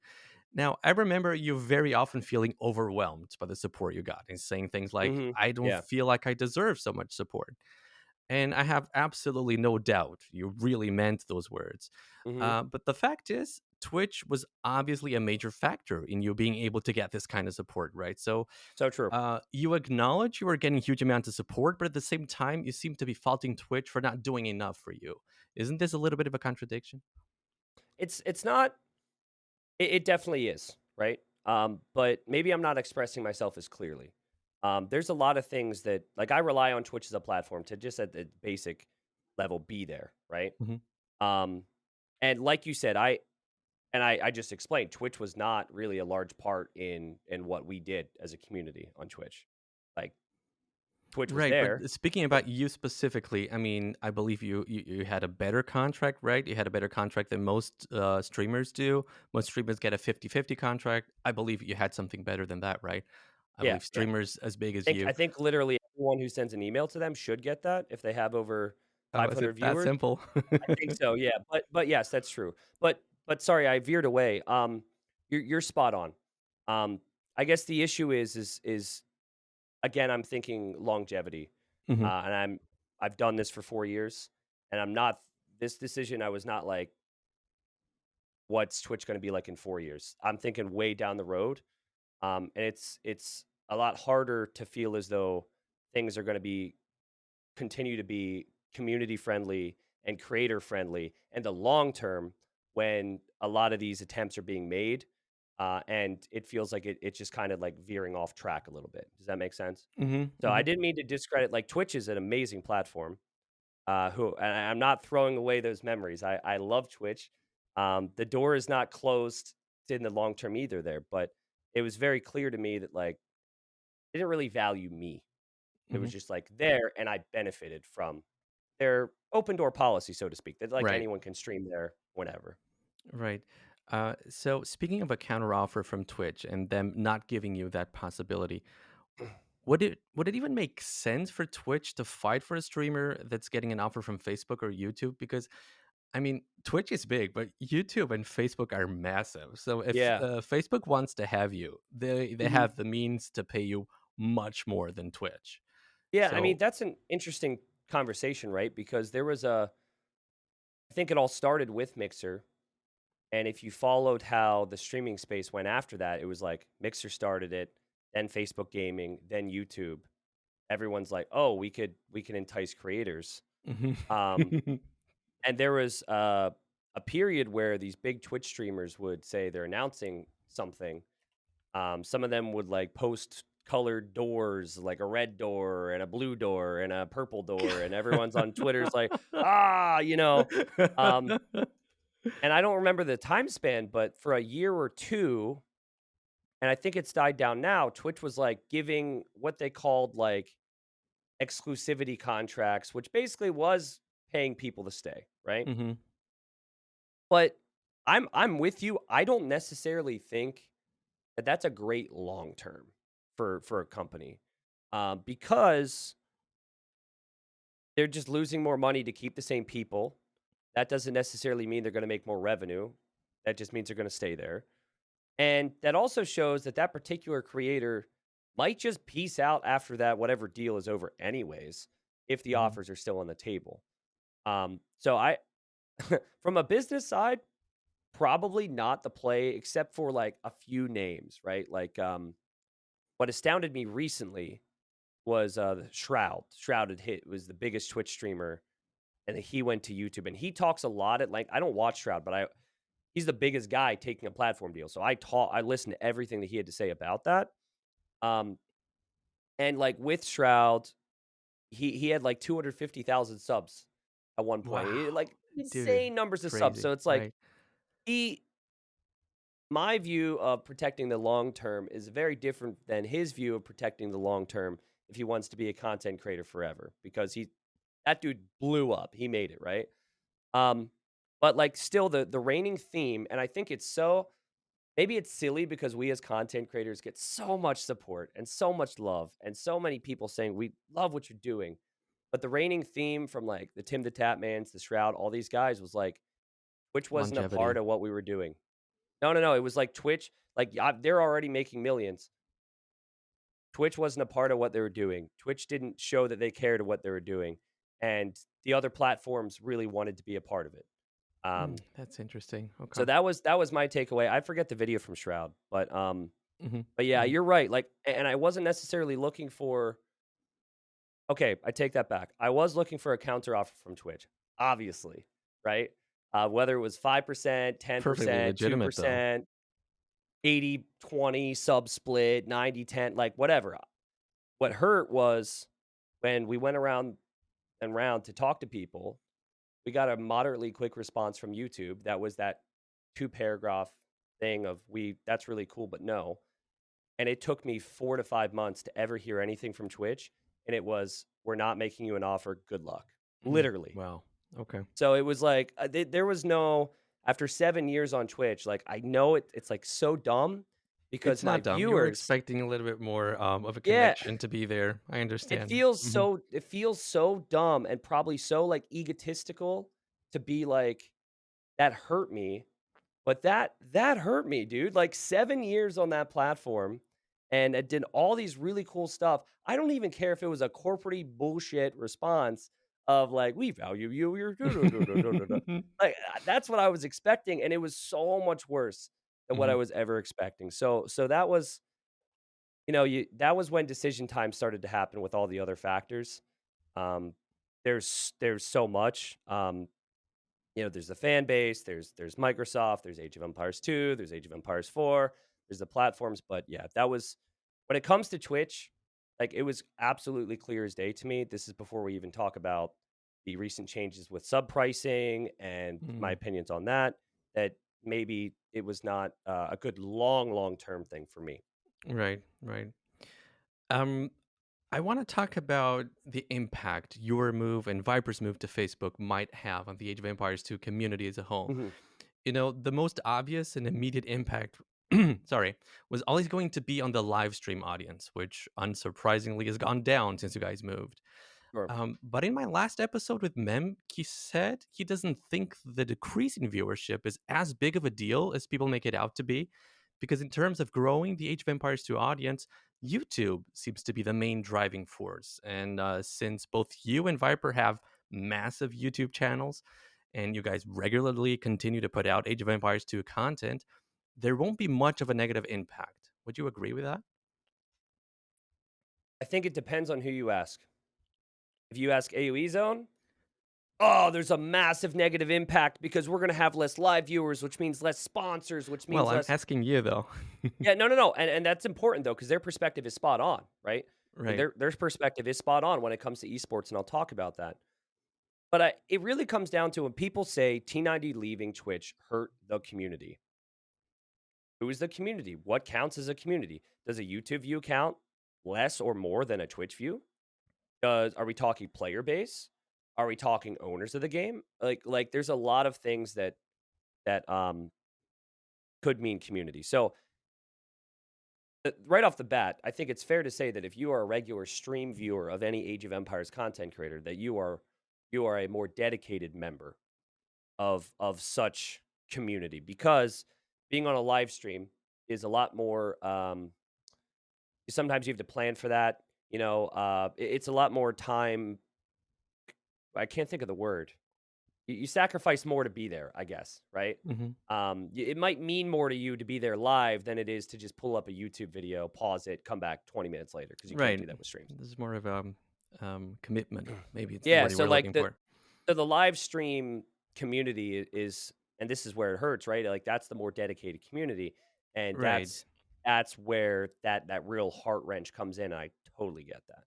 Now, I remember you very often feeling overwhelmed by the support you got and saying things like, Mhm. I don't Yeah. feel like I deserve so much support. And I have absolutely no doubt you really meant those words. Mhm. But the fact is, Twitch was obviously a major factor in you being able to get this kind of support, right? So So true. you acknowledge you were getting huge amounts of support, but at the same time, you seem to be faulting Twitch for not doing enough for you. Isn't this a little bit of a contradiction? It's not. It definitely is, right? But maybe I'm not expressing myself as clearly. There's a lot of things that like I rely on Twitch as a platform to just at the basic level be there, right? Hmm. Um, and like you said, I just explained Twitch was not really a large part in what we did as a community on Twitch. Like Twitch was Right, but there, speaking but about you specifically, I mean, I believe you had a better contract, right? You had a better contract than most streamers do. Most streamers get a 50-50 contract. I believe you had something better than that, right? I yeah, believe yeah. streamers as big as I you. think literally everyone who sends an email to them should get that if they have over Oh, is 500 it that viewers. simple? I think so, yeah, but yes, that's true. But sorry, I veered away. You're spot on. Um, I guess the issue is again, I'm thinking longevity, Mhm. and I've done this for 4 years, and I'm not this decision. I was not like, what's Twitch going to be like in 4 years? I'm thinking way down the road, and it's a lot harder to feel as though things are going to be continue to be community friendly and creator friendly in the long term when a lot of these attempts are being made. And it feels like it's just kind of like veering off track a little bit. Does that make sense? Mhm. So I Mhm. didn't mean to discredit, like, Twitch is an amazing platform. And I'm not throwing away those memories. I love Twitch. The door is not closed in the long term either there, but it was very clear to me that, like, they didn't really value me. It was Mhm. just like there, and I benefited from their open door policy, so to speak, that, like, Right. anyone can stream there whenever. Right. So speaking of a counteroffer from Twitch and them not giving you that possibility, would it even make sense for Twitch to fight for a streamer that's getting an offer from Facebook or YouTube? Because I mean, Twitch is big, but YouTube and Facebook are massive. So if Yeah. Facebook wants to have you, they Mhm. have the means to pay you much more than Twitch. Yeah, I mean, So, that's an interesting conversation, right? Because there was a I think it all started with Mixer, and if you followed how the streaming space went after that, it was like Mixer started it, then Facebook Gaming, then YouTube. Everyone's like, "Oh, we can entice creators." mhm. Um, and there was a period where these big Twitch streamers would say they're announcing something. Some of them would like post colored doors, like a red door and a blue door and a purple door, and everyone's on Twitter's like, ah, Um, and I don't remember the time span, but for a year or two, and I think it's died down now, Twitch was like giving what they called like exclusivity contracts, which basically was paying people to stay, right? Mhm. But I'm with you. I don't necessarily think that that's a great long term for a company, because they're just losing more money to keep the same people. That doesn't necessarily mean they're going to make more revenue. That just means they're going to stay there. And that also shows that that particular creator might just peace out after that, whatever deal is over, anyways, if the Mhm. offers are still on the table. So from a business side, probably not the play, except for like a few names, right? Like, what astounded me recently was Shroud. Shroud had hit was the biggest Twitch streamer, and he went to YouTube, and he talks a lot at like I don't watch Shroud, but I he's the biggest guy taking a platform deal. So I listened to everything that he had to say about that. Um, and like with Shroud, he had like 250,000 subs at one point. Wow. Like Dude, insane numbers of subs. crazy, So it's like right? he my view of protecting the long term is very different than his view of protecting the long term if he wants to be a content creator forever because he that dude blew up. He made it, right? Um but like still the reigning theme, and I think it's so maybe it's silly because we as content creators get so much support and so much love and so many people saying we love what you're doing. But the reigning theme from like the Tim the Tatmans, the Shroud, all these guys was like Twitch wasn't a part Longevity. of what we were doing. No, no, no. It was like Twitch, like they're already making millions. Twitch wasn't a part of what they were doing. Twitch didn't show that they cared of what they were doing, and the other platforms really wanted to be a part of it. Mm, Um, that's interesting. so Okay. that was my takeaway. I forget the video from Shroud, Mhm. but yeah, Mhm. you're right. Like, and I wasn't necessarily looking for. Okay, I take that back. I was looking for a counter offer from Twitch, obviously, right? Whether it was 5%, Perfectly 10%, legitimate though. 2%, 80-20 sub split, 90-10, like whatever. What hurt was when we went around and round to talk to people, we got a moderately quick response from YouTube. That was that 2 paragraph thing of that's really cool, but no. And it took me 4 to 5 months to ever hear anything from Twitch. And it was, we're not making you an offer. Good luck. Mm, Literally. wow. Okay. So it was like, there was no, after 7 years on Twitch, like I know it's like so dumb because It's my not dumb. You were viewers, expecting a little bit more of a yeah, connection to be there. I it understand. feels Mhm. so it feels so dumb and probably so like egotistical to be like that hurt me. But that hurt me, dude. Like 7 years on that platform, and it did all these really cool stuff. I don't even care if it was a corporate bullshit response of like, "We value you, you're duh, duh, duh, duh, duh, duh, duh." Like, that's what I was expecting, and it was so much worse than what I Mhm. was ever expecting. So that was, that was when decision time started to happen with all the other factors. Um, there's so much. There's the fan base, there's Microsoft, there's Age of Empires 2, there's Age of Empires 4, there's the platforms, but yeah, that was when it comes to Twitch, like it was absolutely clear as day to me. This is before we even talk about the recent changes with sub pricing and my Mm. opinions on that, that maybe it was not a good long term thing for me. Right, right. Um, I want to talk about the impact your move and Viper's move to Facebook might have on the Age of Empires 2 community as a whole. Mhm. The most obvious and immediate impact, sorry, was always going to be on the live stream audience, which unsurprisingly has gone down since you guys moved. Sure. But in my last episode with Mem, he said he doesn't think the decrease in viewership is as big of a deal as people make it out to be. Because in terms of growing the Age of Empires 2 audience, YouTube seems to be the main driving force. And since both you and Viper have massive YouTube channels, and you guys regularly continue to put out Age of Empires 2 content, there won't be much of a negative impact. Would you agree with that? I think it depends on who you ask. If you ask AoE Zone, oh, there's a massive negative impact because we're going to have less live viewers, which means less sponsors, which Well, means I'm less. asking you though. Yeah, no, and that's important though because their perspective is spot on, right? Like Right. their perspective is spot on when it comes to esports, and I'll talk about that. But it really comes down to when people say T90 leaving Twitch hurt the community. Who is the community? What counts as a community? Does a YouTube view count less or more than a Twitch view? Are we talking player base? Are we talking owners of the game? Like there's a lot of things that could mean community. So right off the bat, I think it's fair to say that if you are a regular stream viewer of any Age of Empires content creator, that you are a more dedicated member of such community because being on a live stream is a lot more. Sometimes you have to plan for that. It's a lot more time. I can't think of the word. You sacrifice more to be there, I guess, right? Hmm. It might mean more to you to be there live than it is to just pull up a YouTube video, pause it, come back 20 minutes later because you can't Right. do that with streams. This is more of a commitment. Maybe it's the Yeah, word you so were like looking for. the live stream community is, and this is where it hurts, right? Like that's the more dedicated community, and Right. that's where that real heart wrench comes in. I totally get that.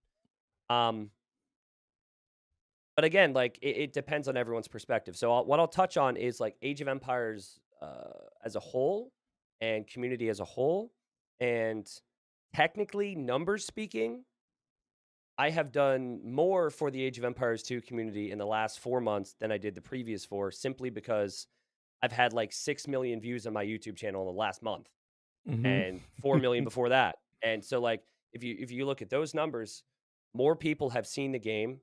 But again, like it depends on everyone's perspective. So what I'll touch on is like Age of Empires as a whole and community as a whole. And technically, numbers speaking, I have done more for the Age of Empires 2 community in the last 4 months than I did the previous four, simply because I've had like 6 million views on my YouTube channel in the last month Hmm. and 4 million before that. And so like if you look at those numbers, more people have seen the game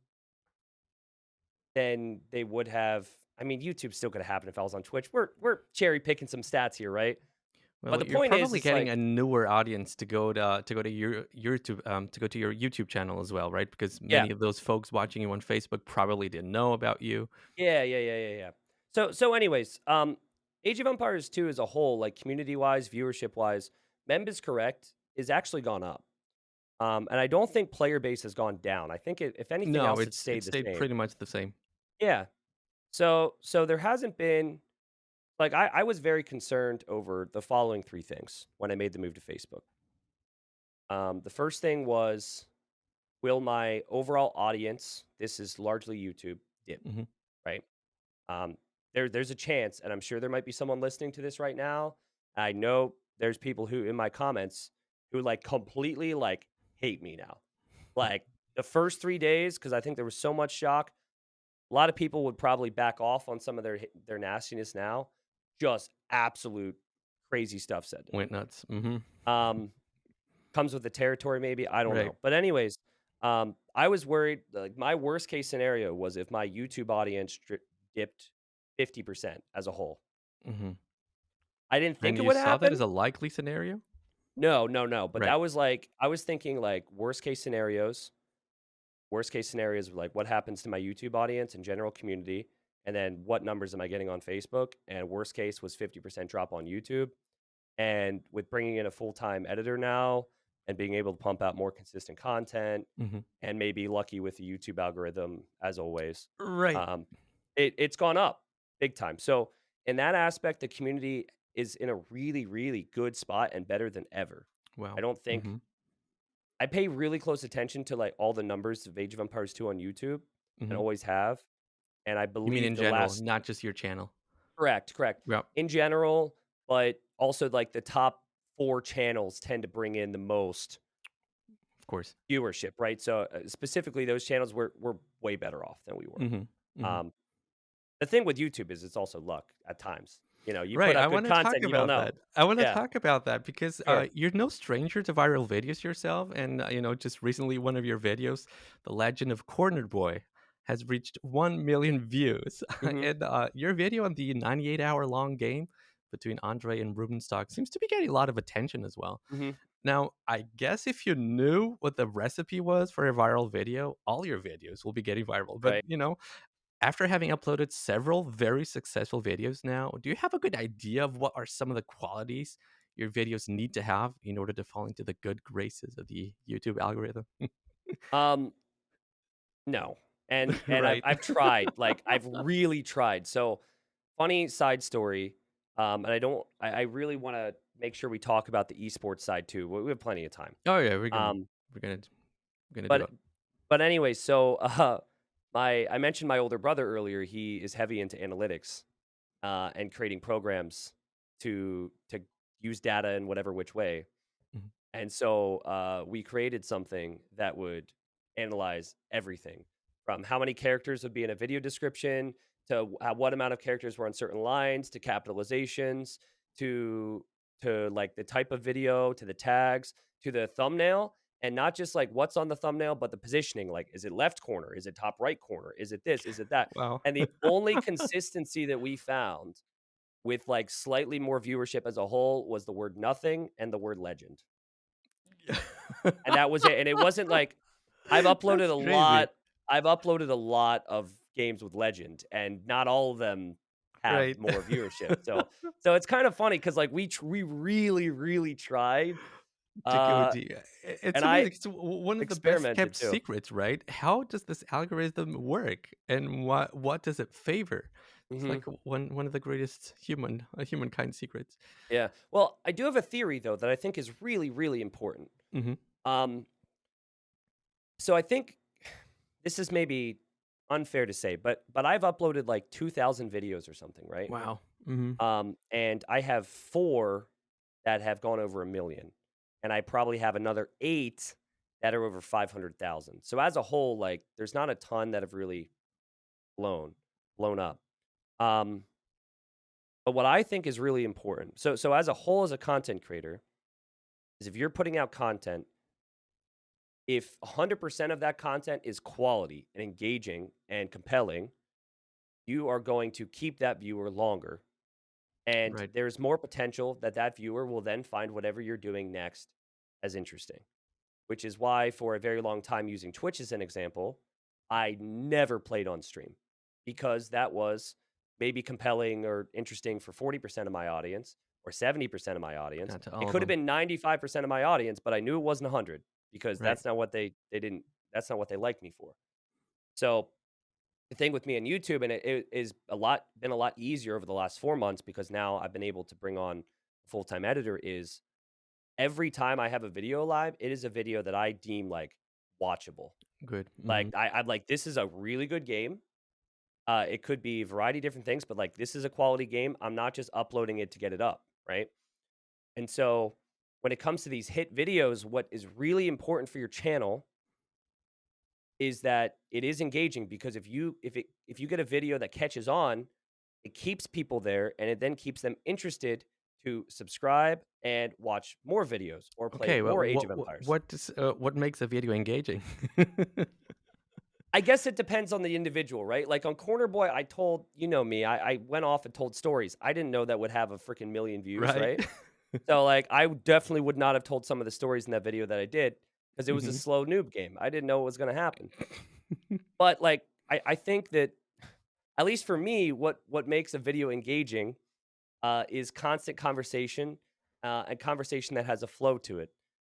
than they would have. I mean, YouTube still could have happened if I was on Twitch. We're cherry picking some stats here, right? But Well, the you're point is, probably it's getting a like, newer audience to go to your YouTube to go to your YouTube channel as well, right? Because yeah, many of those folks watching you on Facebook probably didn't know about you. yeah. So, anyways, Age of Empires 2 as a whole, like community wise, viewership wise, Memb is correct, is actually gone up. And I don't think player base has gone down. I think if anything No, else, it it stayed the stayed same. pretty much the same. Yeah. So there hasn't been like I was very concerned over the following three things when I made the move to Facebook. The first thing was, will my overall audience, this is largely YouTube, dip, Hmm. right? Um, there's a chance, and I'm sure there might be someone listening to this right now. I know there's people who in my comments who like completely like hate me now. Like the first 3 days, because I think there was so much shock. A lot of people would probably back off on some of their nastiness now. Just absolute crazy stuff said to me. Went nuts. Hmm. Um, Comes with the territory, maybe, I don't Right. know. But anyways, I was worried, like, my worst case scenario was if my YouTube audience dipped 50% as a whole. Hmm. I didn't And think it you would saw that as happen. a likely scenario? No, no, no, but Right. that was like I was thinking like worst case scenarios. Worst case scenarios were like what happens to my YouTube audience and general community, and then what numbers am I getting on Facebook? And worst case was 50% drop on YouTube. And with bringing in a full-time editor now and being able to pump out more consistent content Mhm. and maybe lucky with the YouTube algorithm as always, Right. um, it's gone up big time. So in that aspect, the community is in a really, really good spot and better than ever. I Wow. don't think Mhm. I pay really close attention to like all the numbers of Age of Empires 2 on YouTube and Mhm. always have. And I You mean believe in the general, last not just your channel? correct, correct. Yep, In general, but also like the top 4 channels tend to bring in the most of course. viewership, right? So, specifically those channels were way better off than we were. Mhm. Mhm. Um, the thing with YouTube is it's also luck at times. You know, you put Right, I out good wanna talk content, you don't about know. that. I wanna Yeah, talk about that because, sure. you're no stranger to viral videos yourself, and, just recently, one of your videos, "The Legend of Corner Boy," has reached 1,000,000 views, Mhm, and, your video on the 98-hour-long game between Andre and Rubenstock seems to be getting a lot of attention as well. mhm, Now, I guess if you knew what the recipe was for a viral video, all your videos will be getting viral, but, right. after having uploaded several very successful videos now, do you have a good idea of what are some of the qualities your videos need to have in order to fall into the good graces of the YouTube algorithm? Um, no. And I've Right. I've tried, like, I've really tried. So, funny side story, and I really wanna make sure we talk about the esports side too. We have plenty of time. Oh, yeah, Um, we're gonna do but it. but anyway, so, my I mentioned my older brother earlier. He is heavy into analytics, and creating programs to use data in whatever which way. Mhm. And so we created something that would analyze everything from how many characters would be in a video description to what amount of characters were on certain lines to capitalizations to like the type of video to the tags to the thumbnail and not just like what's on the thumbnail but the positioning like is it left corner is it top right corner is it this is it that Wow. and the only consistency that we found with like slightly more viewership as a whole was the word nothing and the word legend and that was it, and it wasn't like I've uploaded That's a crazy. lot I've uploaded a lot of games with Legend, and not all of them have Right. more viewership, so it's kind of funny because like, we really, really tried, To go uh, deep. It's and I amazing. It's one of the best experimented kept too. secrets, right? How does this algorithm work, and what does it favor? It's Mhm. like one of the greatest humankind secrets. Yeah. Well, I do have a theory, though, that I think is really, really important. Mhm. Um, so I think this is maybe unfair to say, but I've uploaded, like, 2,000 videos or something, right? Wow. Mhm. And I have 4 that have gone over 1,000,000, and I probably have another 8 that are over 500,000. So as a whole, like, there's not a ton that have really blown blown up. Um, but what I think is really important so as a whole, as a content creator, is if you're putting out content, if 100% of that content is quality and engaging and compelling, you are going to keep that viewer longer. And Right. there's more potential that that viewer will then find whatever you're doing next as interesting, which is why for a very long time using Twitch as an example, I never played on stream because that was maybe compelling or interesting for 40% of my audience or 70% of my audience. Not to It all of could have them. been 95% of my audience, but I knew it wasn't 100 because Right. that's not what they didn't that's not what they liked me for. So the thing with me on YouTube, and it is a lot easier over the last 4 months because now I've been able to bring on a full-time editor, is every time I have a video live, it is a video that I deem, like, watchable. Good. Mhm. Like, I'm like, "This is a really good game." It could be a variety of different things, but, like, this is a quality game. I'm not just uploading it to get it up, right? And so, when it comes to these hit videos, what is really important for your channel is that it is engaging because if you get a video that catches on, it keeps people there and it then keeps them interested to subscribe and watch more videos or play Okay, well, more Age of Empires. what makes a video engaging? I guess it depends on the individual, right? Like on Corner Boy, I told you know me, I went off and told stories. I didn't know that would have a freaking million views, Right? right? So, like, I definitely would not have told some of the stories in that video that I did because it was a Mhm. slow noob game. I didn't know what was gonna happen. But, like, I think that, at least for me, what makes a video engaging, is constant conversation, and conversation that has a flow to it.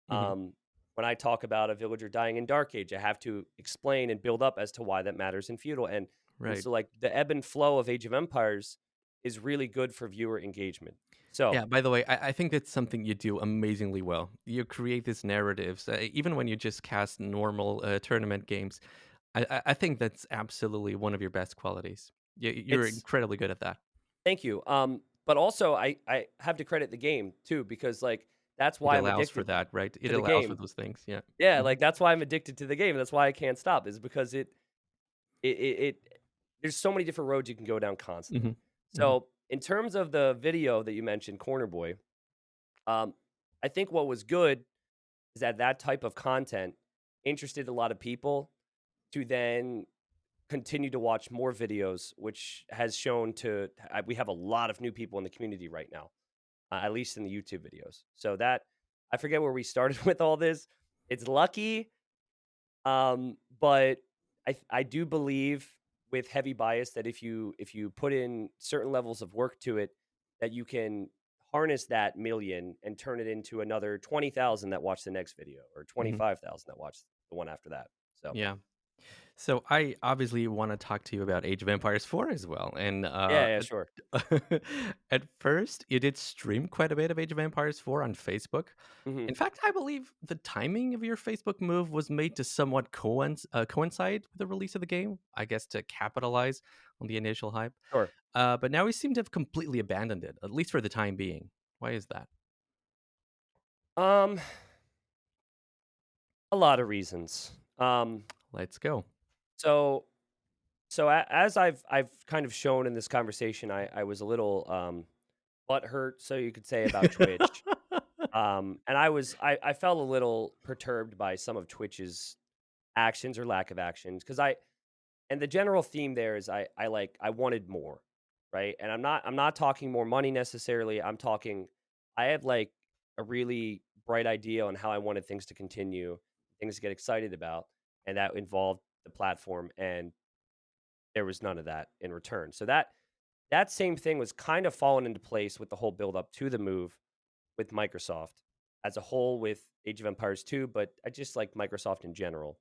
Mhm. Um, when I talk about a villager dying in Dark Age, I have to explain and build up as to why that matters in Feudal, and Right. so, like, the ebb and flow of Age of Empires is really good for viewer engagement. So, Yeah, by the way, I think that's something you do amazingly well. You create these narratives, even when you just cast normal tournament games. I think that's absolutely one of your best qualities. You're it's incredibly good at that. thank you. But also I have to credit the game too because, like, that's It why I'm allows for addicted that, right? It to the allows for game. those things. Yeah. Yeah, Hmm. like, that's why I'm addicted to the game. That's why I can't stop is because it there's so many different roads you can go down constantly. Hmm. Hmm. So, in terms of the video that you mentioned, Corner Boy, um, I think what was good is that that type of content interested a lot of people to then continue to watch more videos, which has shown to we have a lot of new people in the community right now, at least in the YouTube videos. So that I forget where we started with all this. It's lucky, but I do believe with heavy bias that if you put in certain levels of work to it, that you can harness that million and turn it into another 20,000 that watch the next video or Hmm. 25,000 that watch the one after that. So Yeah. So I obviously want to talk to you about Age of Empires 4 as well. And yeah, yeah, sure. at first, you did stream quite a bit of Age of Empires 4 on Facebook. Hmm. In fact, I believe the timing of your Facebook move was made to somewhat coincide with the release of the game, I guess to capitalize on the initial hype. Sure. But now we seem to have completely abandoned it, at least for the time being. Why is that? Um, a lot of reasons. Let's go. So as I've kind of shown in this conversation, I was a little butthurt, so you could say, about Twitch. And I felt a little perturbed by some of Twitch's actions or lack of actions because and the general theme there is I wanted more, right? And I'm not talking more money necessarily. I'm talking I had like a really bright idea on how I wanted things to continue, things to get excited about, and that involved the platform, and there was none of that in return. So that same thing was kind of fallen into place with the whole build up to the move with Microsoft as a whole with Age of Empires 2, but I just like Microsoft in general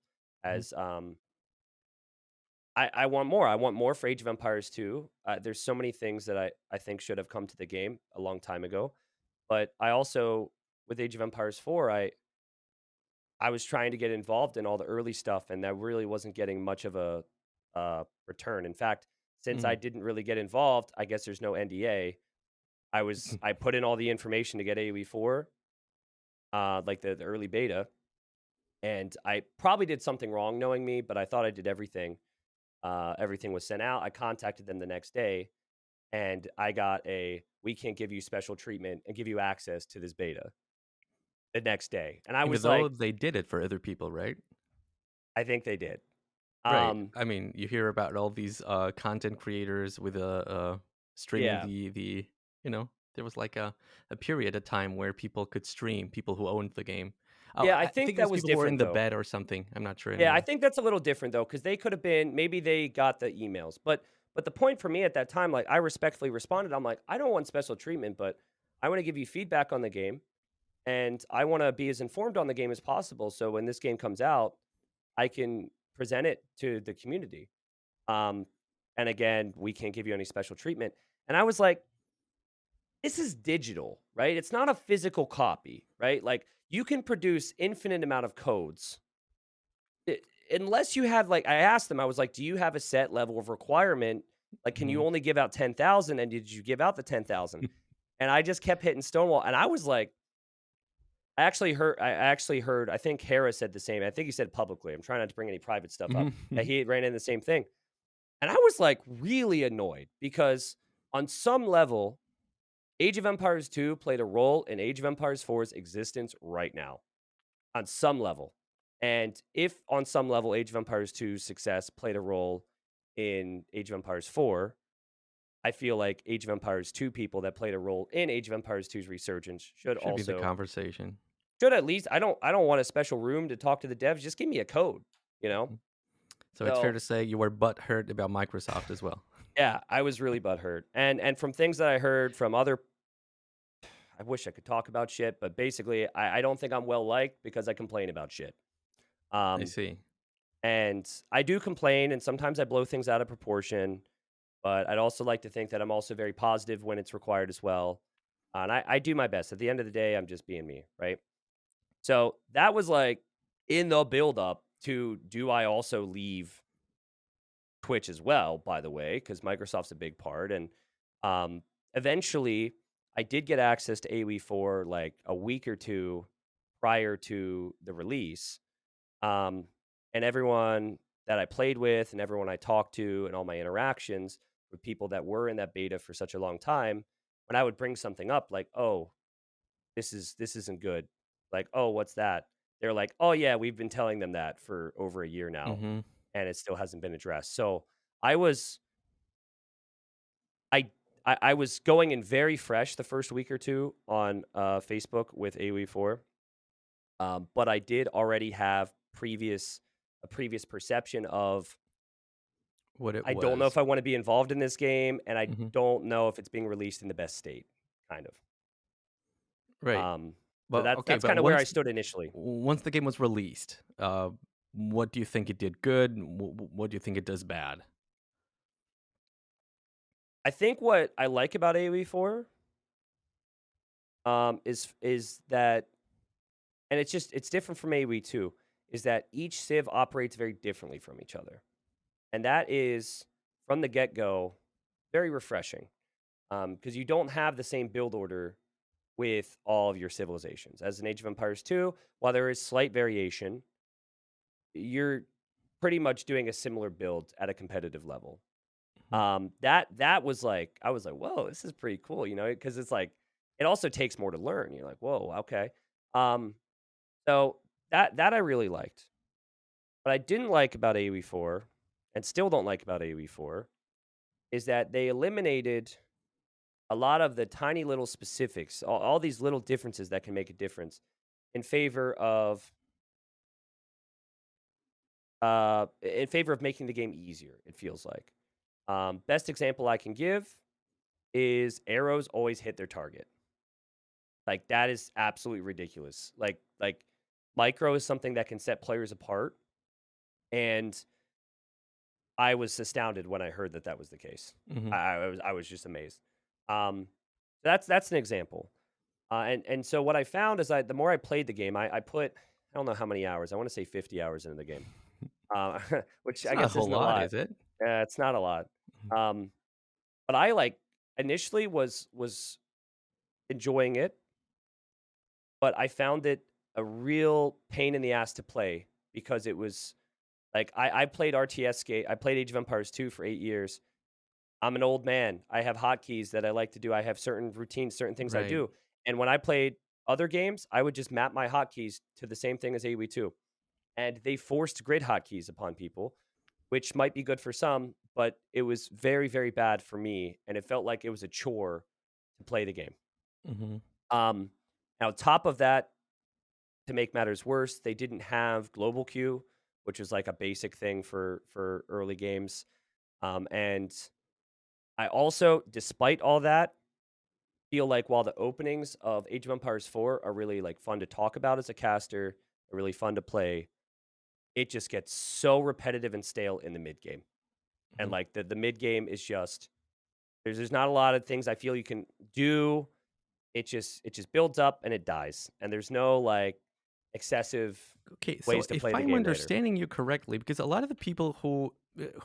Mhm. as I want more. I want more for Age of Empires 2. There's so many things that I think should have come to the game a long time ago. But I also with Age of Empires 4, I was trying to get involved in all the early stuff and that really wasn't getting much of a return. In fact, since I Mhm. didn't really get involved, I guess there's no NDA. I put in all the information to get AoE4, like the early beta, and I probably did something wrong knowing me, but I thought I did everything. Everything was sent out. I contacted them the next day, and I got we can't give you special treatment and give you access to this beta the next day. And I Even was though like, they did it for other people, right? I think they did. Right. Um, I mean, you hear about all these content creators with streaming yeah, there was like a period of time where people could stream, people who owned the game. Oh, yeah. I I think think it that was was people who were in different the though. bed or something. I'm not sure Yeah, I anymore. think that's a little different though, because they could have been maybe they got the emails, but the point for me at that time, like I respectfully responded, I'm like, I don't want special treatment, but I want to give you feedback on the game, and I want to be as informed on the game as possible. So when this game comes out, I can present it to the community. Um, and again, we can't give you any special treatment. And I was like, this is digital, right? It's not a physical copy, right? Like you can produce infinite amount of codes. I Unless you have, like, I asked them, I was like, "Do you have a set level of requirement? Like, can you Mhm. only give out 10,000, and did you give out the 10,000?" And I just kept hitting Stonewall, and I was like, I actually heard, I think Harris said the same. I think he said publicly. I'm trying not to bring any private stuff up. That Mhm. he ran into the same thing. And I was, like, really annoyed because on some level, Age of Empires 2 played a role in Age of Empires 4's existence right now, on some level. And if on some level Age of Empires 2's success played a role in Age of Empires 4, I feel like Age of Empires 2 people that played a role in Age of Empires 2's resurgence Should be the conversation. should at least I don't want a special room to talk to the devs, just give me a code, you know? Mhm. So it's fair So, to say you were butthurt about Microsoft as well. yeah, I was really butthurt. And from things that I heard from other I wish I could talk about shit, but basically I don't think I'm well liked because I complain about shit. I Um, see. and I do complain and sometimes I blow things out of proportion, but I'd also like to think that I'm also very positive when it's required as well. And I do my best. At the end of the day, I'm just being me, right? So that was like in the build up to do I also leave Twitch as well, by the way, because Microsoft's a big part. And um, eventually, I did get access to AOE4 like a week or two prior to the release. And everyone that I played with and everyone I talked to and all my interactions with people that were in that beta for such a long time, when I would bring something up like, "Oh, this isn't good," like, "Oh, what's that?" They're like, "Oh yeah, we've been telling them that for over a year now, Mhm. and it still hasn't been addressed." So I was I I was going in very fresh the first week or two on Facebook with AOE4, but I did already have a previous perception of What it I don't know was. if I want to be involved in this game, and I Mhm. don't know if it's being released in the best state, kind of. Right. Um, so But okay, that's but kind of where I stood initially. once the game was released, what do you think it did good? What do you think it does bad? I think what I like about AOE4 is that, and it's different from AOE2, is that each civ operates very differently from each other, and that is from the get go very refreshing because you don't have the same build order with all of your civilizations. As in Age of Empires 2, while there is slight variation, you're pretty much doing a similar build at a competitive level. Mhm. That was like I was like, "Whoa, this is pretty cool," because it's like it also takes more to learn. You're like, "Whoa, okay." Um, so that I really liked. What I didn't like about AoE4 and still don't like about AoE4 is that they eliminated a lot of the tiny little specifics, all these little differences that can make a difference in favor of making the game easier, it feels like. Best example I can give is arrows always hit their target. Like that is absolutely ridiculous. Like micro is something that can set players apart, and I was astounded when I heard that that was the case. Mhm. I was just amazed. Um, that's an example. And so what I found is the more I played the game, I put I don't know how many hours. I want to say 50 hours into the game, uh, which It's I not a guess whole isn't a lot, lot. is it? It's not a lot. Mhm. Um, but I like initially was enjoying it, but I found it a real pain in the ass to play because it was like I played RTS game. I played Age of Empires 2 for 8 years. I'm an old man. I have hotkeys that I like to do. I have certain routines, certain things I Right. do. And when I played other games, I would just map my hotkeys to the same thing as AoE2. And they forced grid hotkeys upon people, which might be good for some, but it was very, very bad for me. And it felt like it was a chore to play the game. Mhm. Um, Now, top of that, to make matters worse, they didn't have global queue, which was like a basic thing for early games. And I also, despite all that, feel like while the openings of Age of Empires 4 are really like fun to talk about as a caster, are really fun to play, it just gets so repetitive and stale in the mid game. And Mhm. like the mid game is just there's not a lot of things I feel you can do. It just builds up and it dies. And there's no like excessive Okay, so ways to play if the I'm game later. understanding you correctly, because a lot of the people who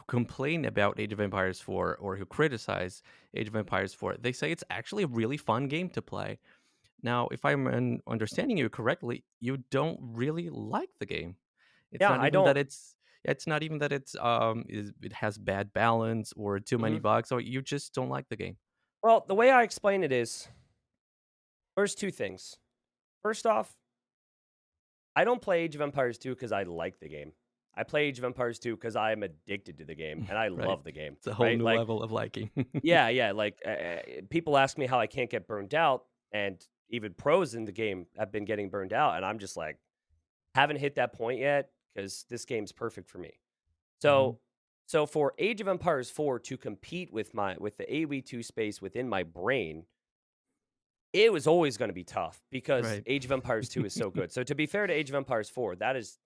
complain about Age of Empires 4 or who criticize Age of Empires 4, they say it's actually a really fun game to play. Now, if I'm understanding you correctly, you don't really like the game. It's Yeah, not I even that don't. it's not even that it has bad balance or too many Mhm. bugs, or you just don't like the game. Well, the way I explain it is there's two things. First off, I don't play Age of Empires 2 because I like the game. I play Age of Empires 2 because I am addicted to the game and I Right. love the game, It's a whole right? new Like, level of liking. yeah, yeah. Like, people ask me how I can't get burned out, and even pros in the game have been getting burned out, and I'm just like, haven't hit that point yet because this game's perfect for me. Mhm. So, so for Age of Empires 4 to compete with the AoE2 space within my brain, it was always going to be tough because Right. Age of Empires 2 is so good. So to be fair to Age of Empires 4, that's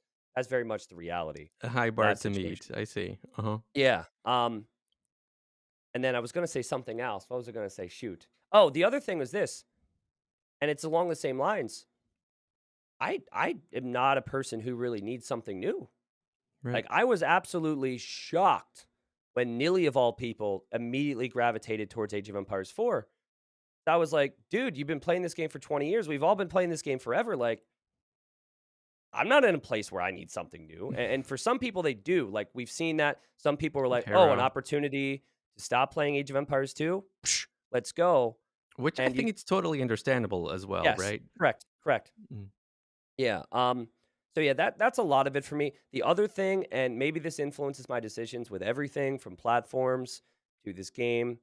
very much the reality A high of bar that to meet, situation. I see. Uh-huh. Yeah. And then I was going to say something else. What was I going to say? Shoot. Oh, the other thing was this, and it's along the same lines. I am not a person who really needs something new. Right. Like, I was absolutely shocked when Nili, of all people, immediately gravitated towards Age of Empires 4. I was like, dude, you've been playing this game for 20 years. We've all been playing this game forever. Like, I'm not in a place where I need something new. And for some people, they do. Like, we've seen that. Some people are like, oh, an Hera. opportunity to stop playing Age of Empires 2. Psh, let's go. Which I And you, think it's totally understandable as well, yes, right? correct, correct. Mm. Yeah. So yeah, that's a lot of it for me. The other thing, and maybe this influences my decisions with everything from platforms to this game,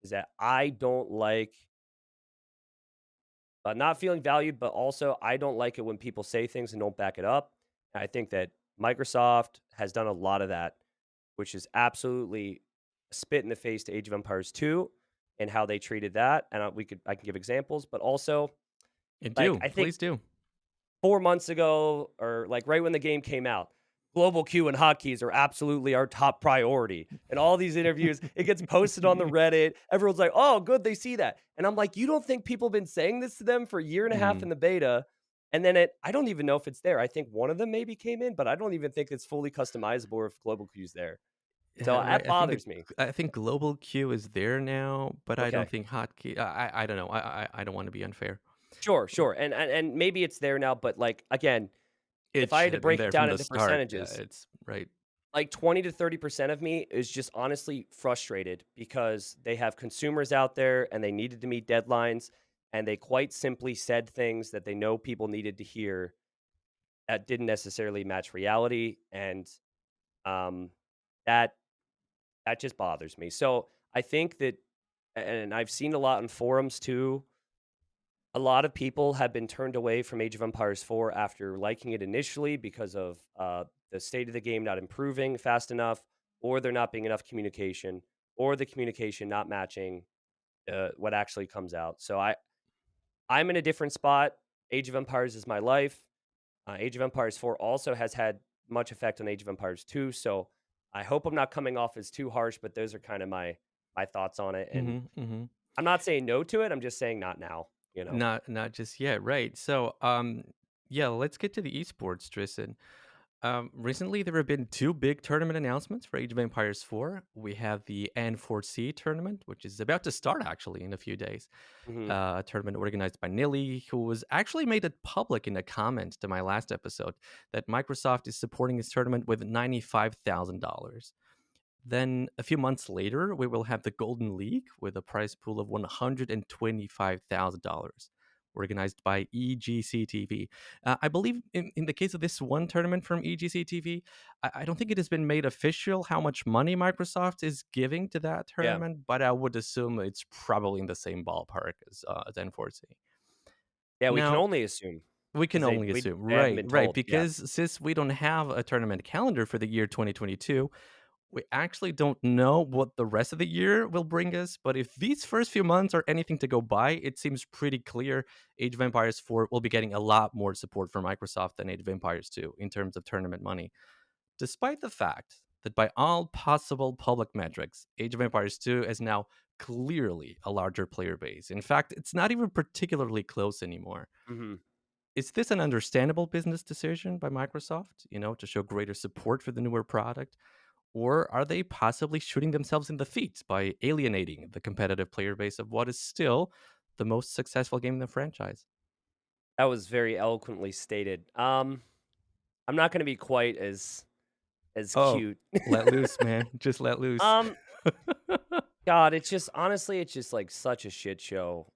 is that I don't like not feeling valued, but also I don't like it when people say things and don't back it up. I think that Microsoft has done a lot of that, which is absolutely a spit in the face to Age of Empires 2 and how they treated that. And I can give examples, but also You like do. I think Please do. 4 months ago or, like, right when the game came out, global queue and hotkeys are absolutely our top priority. And all these interviews, it gets posted on the Reddit. Everyone's like, "Oh, good, they see that." And I'm like, "You don't think people have been saying this to them for a year and a half in Mm. the beta?" And then I don't even know if it's there. I think one of them maybe came in, but I don't even think it's fully customizable if global queue's there. So Yeah, right. that bothers me. I think global queue is there now, but I don't Okay. think hotkey. I don't know. I don't want to be unfair. Sure, sure. And maybe it's there now, but, like, again, It if I had should to have been break it there from down the into start. Yeah, percentages, it's right. like 20 to 30% of me is just honestly frustrated because they have consumers out there and they needed to meet deadlines and they quite simply said things that they know people needed to hear that didn't necessarily match reality, and um that that just bothers me. So I think that, and I've seen a lot in forums too, a lot of people have been turned away from Age of Empires 4 after liking it initially because of the state of the game not improving fast enough, or there not being enough communication, or the communication not matching what actually comes out. So I'm in a different spot. Age of Empires is my life. Age of Empires 4 also has had much effect on Age of Empires 2. So I hope I'm not coming off as too harsh, but those are kind of my thoughts on it. And Hmm. I'm not saying no to it. I'm just saying not now. You know. Not just yet, right? So, yeah, let's get to the esports, Tristan. Recently, there have been two big tournament announcements for Age of Empires 4. We have the N4C tournament, which is about to start actually in a few days. Hmm. A tournament organized by Nili, who was actually made it public in a comment to my last episode that Microsoft is supporting this tournament with $95,000. Then a few months later, we will have the Golden League with a prize pool of $125,000, organized by EGCTV. I believe in the case of this one tournament from EGCTV, I don't think it has been made official how much money Microsoft is giving to that Yeah. tournament, but I would assume it's probably in the same ballpark as N4C. Yeah, we can Now, only assume we can because only assume, they haven't right, been right, told. Yeah. because since we don't have a tournament calendar for the year 2022, we actually don't know what the rest of the year will bring us, but if these first few months are anything to go by, it seems pretty clear Age of Empires 4 will be getting a lot more support from Microsoft than Age of Empires 2 in terms of tournament money, despite the fact that by all possible public metrics, Age of Empires 2 is now clearly a larger player base. In fact, it's not even particularly close anymore. Mhm. Is this an understandable business decision by Microsoft, to show greater support for the newer product? Or are they possibly shooting themselves in the feet by alienating the competitive player base of what is still the most successful game in the franchise? That was very eloquently stated. I'm not gonna be quite as Oh, cute. let loose, man. Just let loose. Um, God, it's just honestly, it's just, like, such a shit show.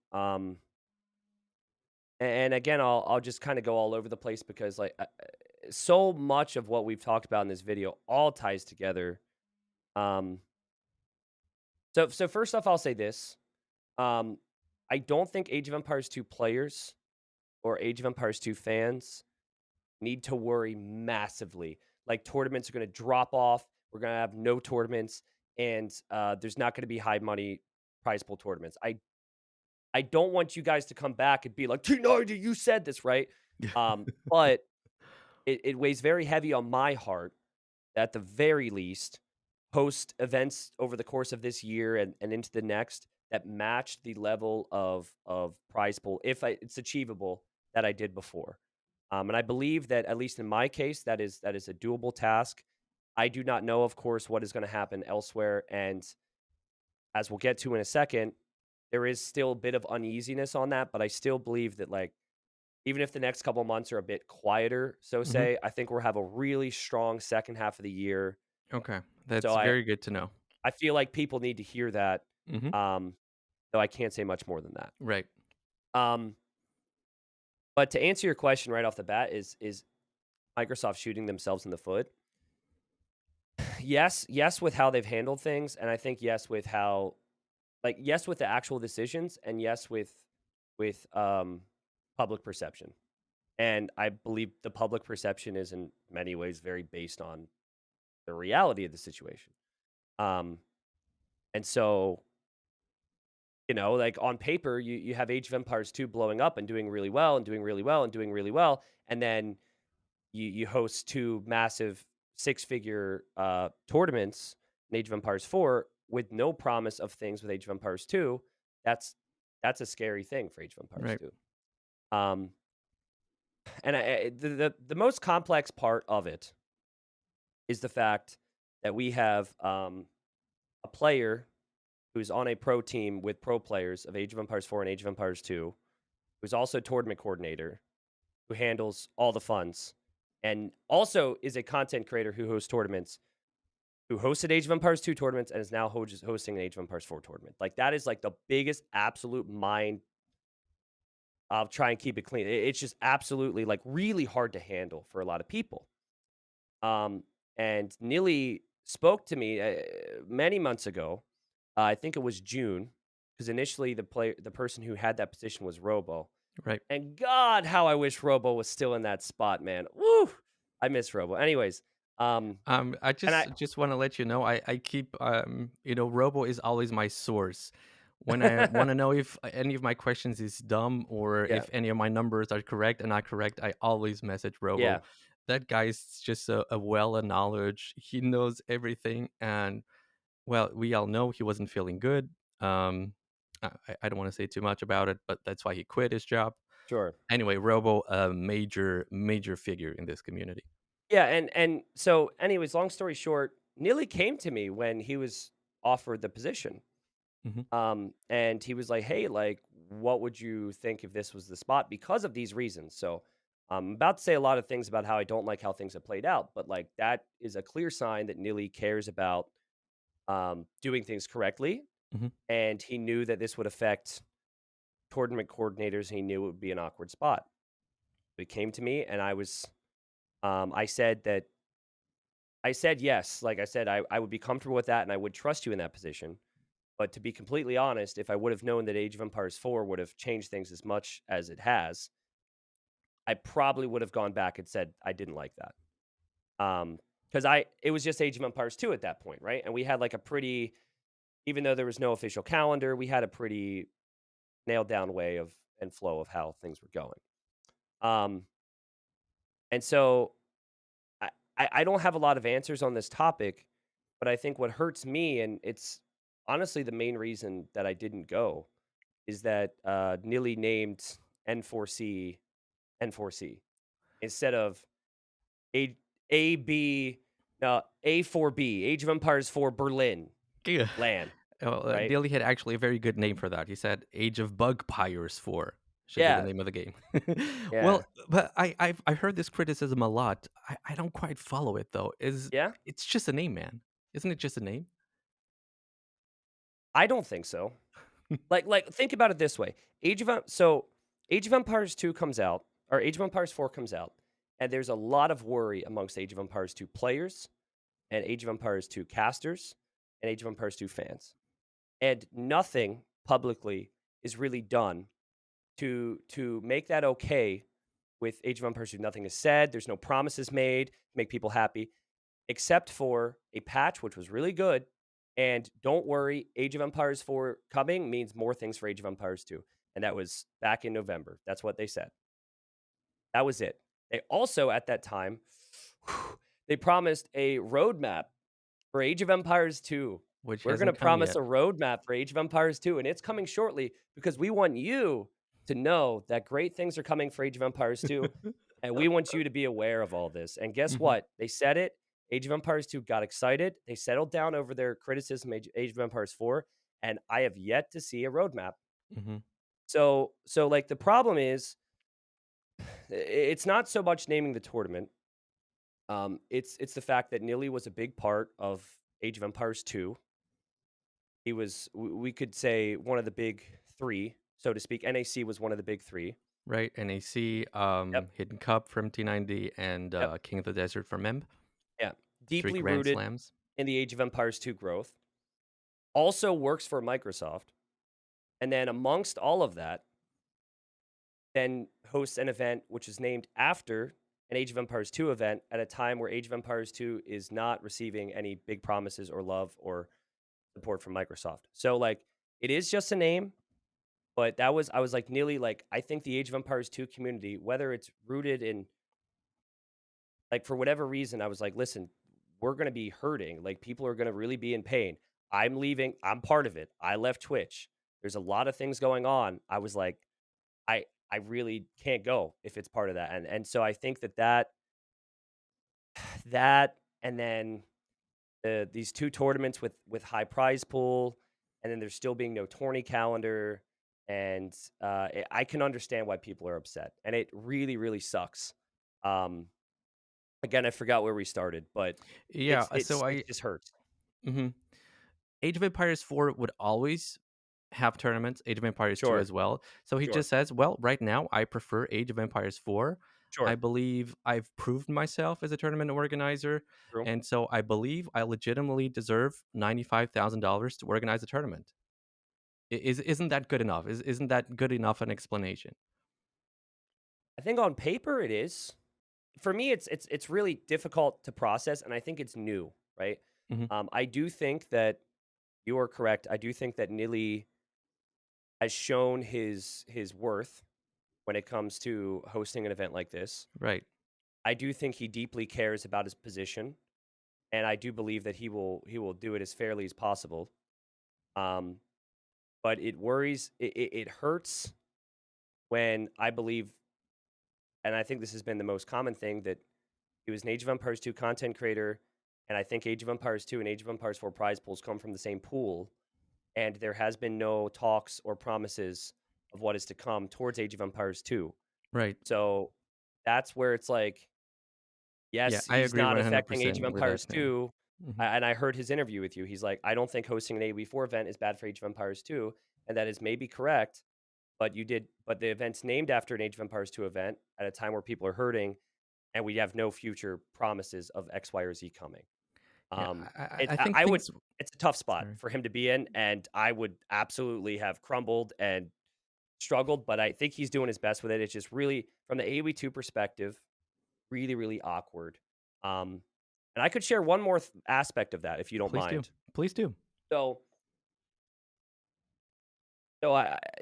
And again, I'll just kind of go all over the place because like so much of what we've talked about in this video all ties together. Um, so first off, I'll say this: um, I don't think Age of Empires 2 players or Age of Empires 2 fans need to worry massively. Like tournaments are going to drop off. We're going to have no tournaments, and there's not going to be high money prize pool tournaments. I don't want you guys to come back and be like, T90, you said this, right? But it weighs very heavy on my heart, at the very least, host events over the course of this year and into the next that match the level of prize pool, if it's achievable, that I did before. And I believe that, at least in my case, that is a doable task. I do not know, of course, what is going to happen elsewhere, and as we'll get to in a second, there is still a bit of uneasiness on that. But I still believe that, like, even if the next couple months are a bit quieter, so Mhm. say, I think we'll have a really strong second half of the year. Okay, So that's I very good to know. I feel like people need to hear that, Mhm. um, though I can't say much more than that. Right. Um, but to answer your question right off the bat, is Microsoft shooting themselves in the foot? Yes, yes, with how they've handled things, and I think yes with how, like, yes with the actual decisions, and yes with public perception. And I believe the public perception is in many ways very based on the reality of the situation. Um, and so, like on paper, you have Age of Empires 2 blowing up and doing really well and doing really well and doing really well. And then you host two massive six-figure tournaments in Age of Empires 4 with no promise of things with Age of Empires 2. That's that's a scary thing for Age of Empires Right. 2. Um, and the most complex part of it is the fact that we have a player who's on a pro team with pro players of Age of Empires 4 and Age of Empires 2, who's also a tournament coordinator, who handles all the funds, and also is a content creator who hosts tournaments, who hosted Age of Empires 2 tournaments and is now hosting an Age of Empires 4 tournament. Like, that is like the biggest absolute mind. I'll try and keep it clean. It's just absolutely like really hard to handle for a lot of people. Um, and Nili spoke to me many months ago. I think it was June, because initially the person who had that position was Robo. Right. And God, how I wish Robo was still in that spot, man. Woo! I miss Robo. Anyways, I and I just want to let you know, I keep, Robo is always my source. When I want to know if any of my questions is dumb or yeah, if any of my numbers are correct and not correct, I always message Robo. yeah, That guy's just a well of knowledge. He knows everything, and well, we all know he wasn't feeling good. Um, I don't want to say too much about it, but that's why he quit his job. sure. Anyway, Robo, a major figure in this community. Yeah, and so anyways, long story short, Nili came to me when he was offered the position. Hmm. And he was like, "Hey, like, what would you think if this was the spot because of these reasons?" So, I'm about to say a lot of things about how I don't like how things have played out, but like that is a clear sign that Nili cares about doing things correctly, Hmm. and he knew that this would affect tournament coordinators. And he knew it would be an awkward spot. He came to me, and I said that I said yes. Like I said, I would be comfortable with that, and I would trust you in that position. But to be completely honest, if I would have known that Age of Empires 4 would have changed things as much as it has, I probably would have gone back and said I didn't like that. Because it was just Age of Empires 2 at that point, right? And we had like a pretty, even though there was no official calendar, we had a pretty nailed down way of and flow of how things were going. Um, and so I, I don't have a lot of answers on this topic, but I think what hurts me, and it's honestly the main reason that I didn't go, is that Nili named N4C N4C instead of A AB no A4B, Age of Empires 4 Berlin Yeah. LAN, Well, right? Dilly had actually a very good name for that. He said Age of Bug Pyres 4 should be the Yeah, name of the game. yeah, Well, but I heard this criticism a lot. I don't quite follow it though. yeah. It's just a name, man. Isn't it just a name? I don't think so. Like think about it this way. So Age of Empires 2 comes out, or Age of Empires 4 comes out, and there's a lot of worry amongst Age of Empires 2 players and Age of Empires 2 casters and Age of Empires 2 fans. And nothing publicly is really done to make that okay with Age of Empires 2. Nothing is said, there's no promises made to make people happy, except for a patch which was really good. And don't worry, Age of Empires 4 coming means more things for Age of Empires 2. And that was back in November. That's what they said. That was it. They also, at that time, they promised a roadmap for Age of Empires 2. which We're going to hasn't come promise yet. a roadmap for Age of Empires 2, and it's coming shortly because we want you to know that great things are coming for Age of Empires 2, and we want you to be aware of all this. And guess Mhm, what? They said it. Age of Empires 2 got excited. They settled down over their criticism of Age of Empires 4, and I have yet to see a roadmap. mhm. So like the problem is it's not so much naming the tournament. It's the fact that Nili was a big part of Age of Empires 2. He was we could say one of the big 3, so to speak. NAC was one of the big 3. Right, NAC, Yep, Hidden Cup from T90, and yep, King of the Desert from Memb. yeah. 3 Deeply Grand rooted Slams. in the Age of Empires 2 growth. Also works for Microsoft. And then amongst all of that, then hosts an event which is named after an Age of Empires 2 event at a time where Age of Empires 2 is not receiving any big promises or love or support from Microsoft. So like it is just a name, but that was I was like nearly like I think the Age of Empires 2 community, whether it's rooted in like for whatever reason, I was like, listen, we're gonna be hurting. Like people are gonna really be in pain. I'm leaving. I'm part of it. I left Twitch. There's a lot of things going on. I was like, I really can't go if it's part of that. And so I think that and then these two tournaments with high prize pool, and then there's still being no tourney calendar, and I can understand why people are upset, and it really really sucks. Um, again, I forgot where we started, but Yeah, so it I just hurts. mhm. Age of Empires 4 would always have tournaments, Age of Empires 2 Sure, as well. So he sure, just says, "Well, right now I prefer Age of Empires 4. I sure. believe I've proved myself as a tournament organizer, True. and so I believe I legitimately deserve $95,000 to organize a tournament." Isn't that good enough? Isn't that good enough an explanation? I think on paper it is. For me, it's really difficult to process, and I think it's new, right? Mhm. I do think that you are correct. I do think that Nili has shown his worth when it comes to hosting an event like this. Right. I do think he deeply cares about his position, and I do believe that he will do it as fairly as possible. Um, but it worries, it hurts when I believe, and I think this has been the most common thing that he was an Age of Empires 2 content creator, and I think Age of Empires 2 and Age of Empires 4 prize pools come from the same pool, and there has been no talks or promises of what is to come towards Age of Empires 2. Right. So that's where it's like, Yeah, yes, I he's agree not affecting Age 100% of with that Empires thing. 2. Mhm. And I heard his interview with you. He's like, I don't think hosting an AOE4 event is bad for Age of Empires 2. And that is maybe correct, but the event's named after an Age of Empires 2 event at a time where people are hurting, and we have no future promises of X, Y, or Z coming. Yeah, I I think would, things it's a tough spot sorry. for him to be in, and I would absolutely have crumbled and struggled, but I think he's doing his best with it. It's just really, from the AOE2 perspective, really, really awkward. Um, and I could share one more aspect of that if you don't Please do. mind. Please do. So,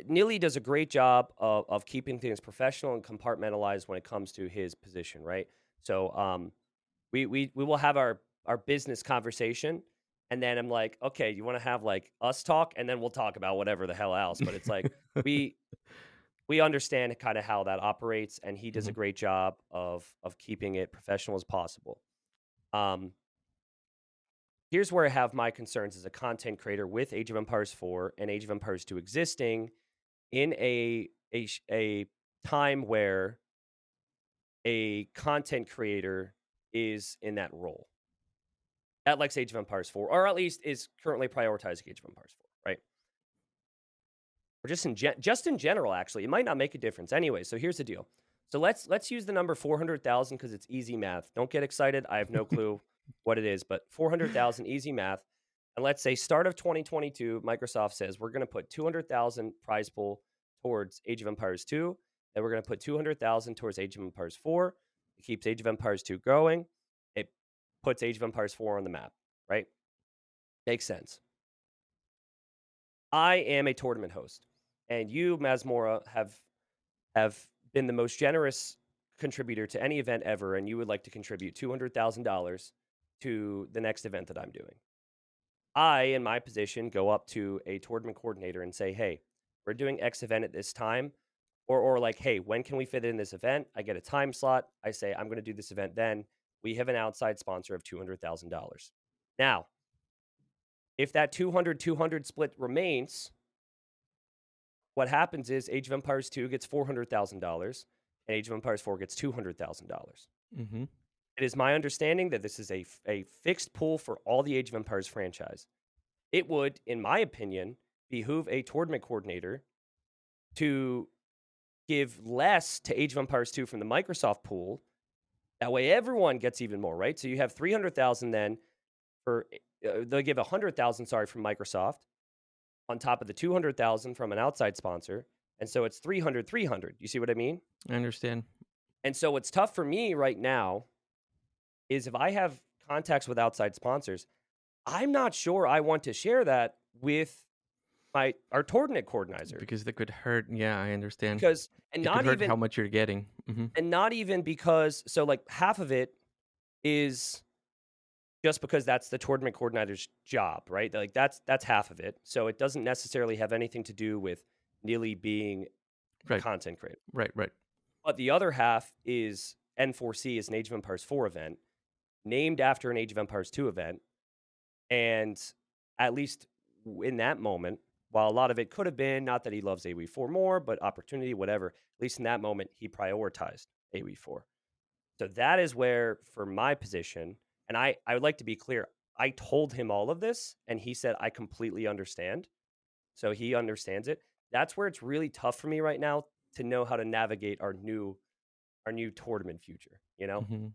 Neely does a great job of keeping things professional and compartmentalized when it comes to his position, right? So, we will have our business conversation, and then I'm like, okay, you want to have like us talk, and then we'll talk about whatever the hell else. But it's like we we understand kind of how that operates, and he does a Mhm. great job of keeping it professional as possible. Um, Here's where I have my concerns as a content creator with Age of Empires 4 and Age of Empires 2 existing in a time where a content creator is in that role that likes Age of Empires 4, or at least is currently prioritizing Age of Empires 4, right? or just in general, actually. It might not make a difference. Anyway, so here's the deal. So let's use the number 400,000 because it's easy math. Don't get excited. I have no clue what it is, but 400,000 easy math. And let's say start of 2022, Microsoft says we're going to put 200,000 prize pool towards Age of Empires 2, and we're going to put 200,000 towards Age of Empires 4. It keeps Age of Empires 2 growing. It puts Age of Empires 4 on the map, right? Makes sense. I am a tournament host, and you, Masmora, have been the most generous contributor to any event ever, and you would like to contribute $200,000 to the next event that I'm doing. I, in my position, go up to a tournament coordinator and say, "Hey, we're doing X event at this time," or like, "Hey, when can we fit in this event?" I get a time slot. I say, "I'm going to do this event then." We have an outside sponsor of $200,000. Now, if that 200-200 split remains, what happens is Age of Empires 2 gets $400,000 and Age of Empires 4 gets $200,000. Hmm. It is my understanding that this is a fixed pool for all the Age of Empires franchise. It would, in my opinion, behoove a tournament coordinator to give less to Age of Empires 2 from the Microsoft pool. That way everyone gets even more, right? So you have 300,000 then for they'll give 100,000, sorry, from Microsoft on top of the 200,000 from an outside sponsor. And so it's 300. You see what I mean? I understand. And so what's tough for me right now is if I have contacts with outside sponsors, I'm not sure I want to share that with our tournament coordinator Because they could hurt. Yeah, I understand. because and It could not hurt even how much you're getting. Hmm. because so like half of it is just because that's the tournament coordinator's job, right? Like that's half of it. So it doesn't necessarily have anything to do with Nili being a Right, content creator. right, right. But the other half is N4C is an Age of Empires 4 event, named after an Age of Empires 2 event. And at least in that moment, while a lot of it could have been not that he loves AoE4 more, but opportunity, whatever, at least in that moment, he prioritized AoE4. So that is where, for my position, and I would like to be clear, I told him all of this, and he said, I completely understand. So he understands it. That's where it's really tough for me right now to know how to navigate our new tournament future, you know? Hmm.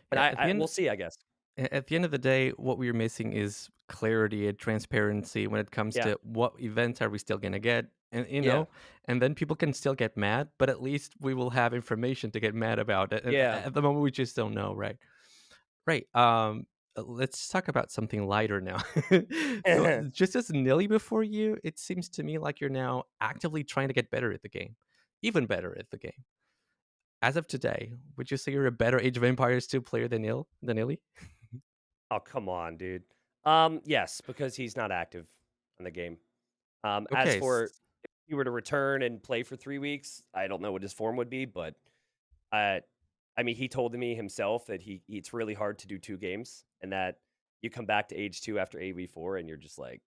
But Yeah, we'll see, I guess. at the end of the day, what we're missing is clarity and transparency when it comes Yeah. to what events are we still gonna get, and Yeah. and then people can still get mad, but at least we will have information to get mad about. And Yeah. at the moment, we just don't know, right? Right. Let's talk about something lighter now. So, just as Nilly before you, it seems to me like you're now actively trying to get better at the game, even better at the game. As of today, would you say you're a better Age of Empires 2 player than Nilly? Oh, come on, dude. Yes, because he's not active in the game. As Okay. for if he were to return and play for 3 weeks, I don't know what his form would be, but uh, I mean, he told me himself that it's really hard to do 2 games and that you come back to age 2 after AV4 and you're just like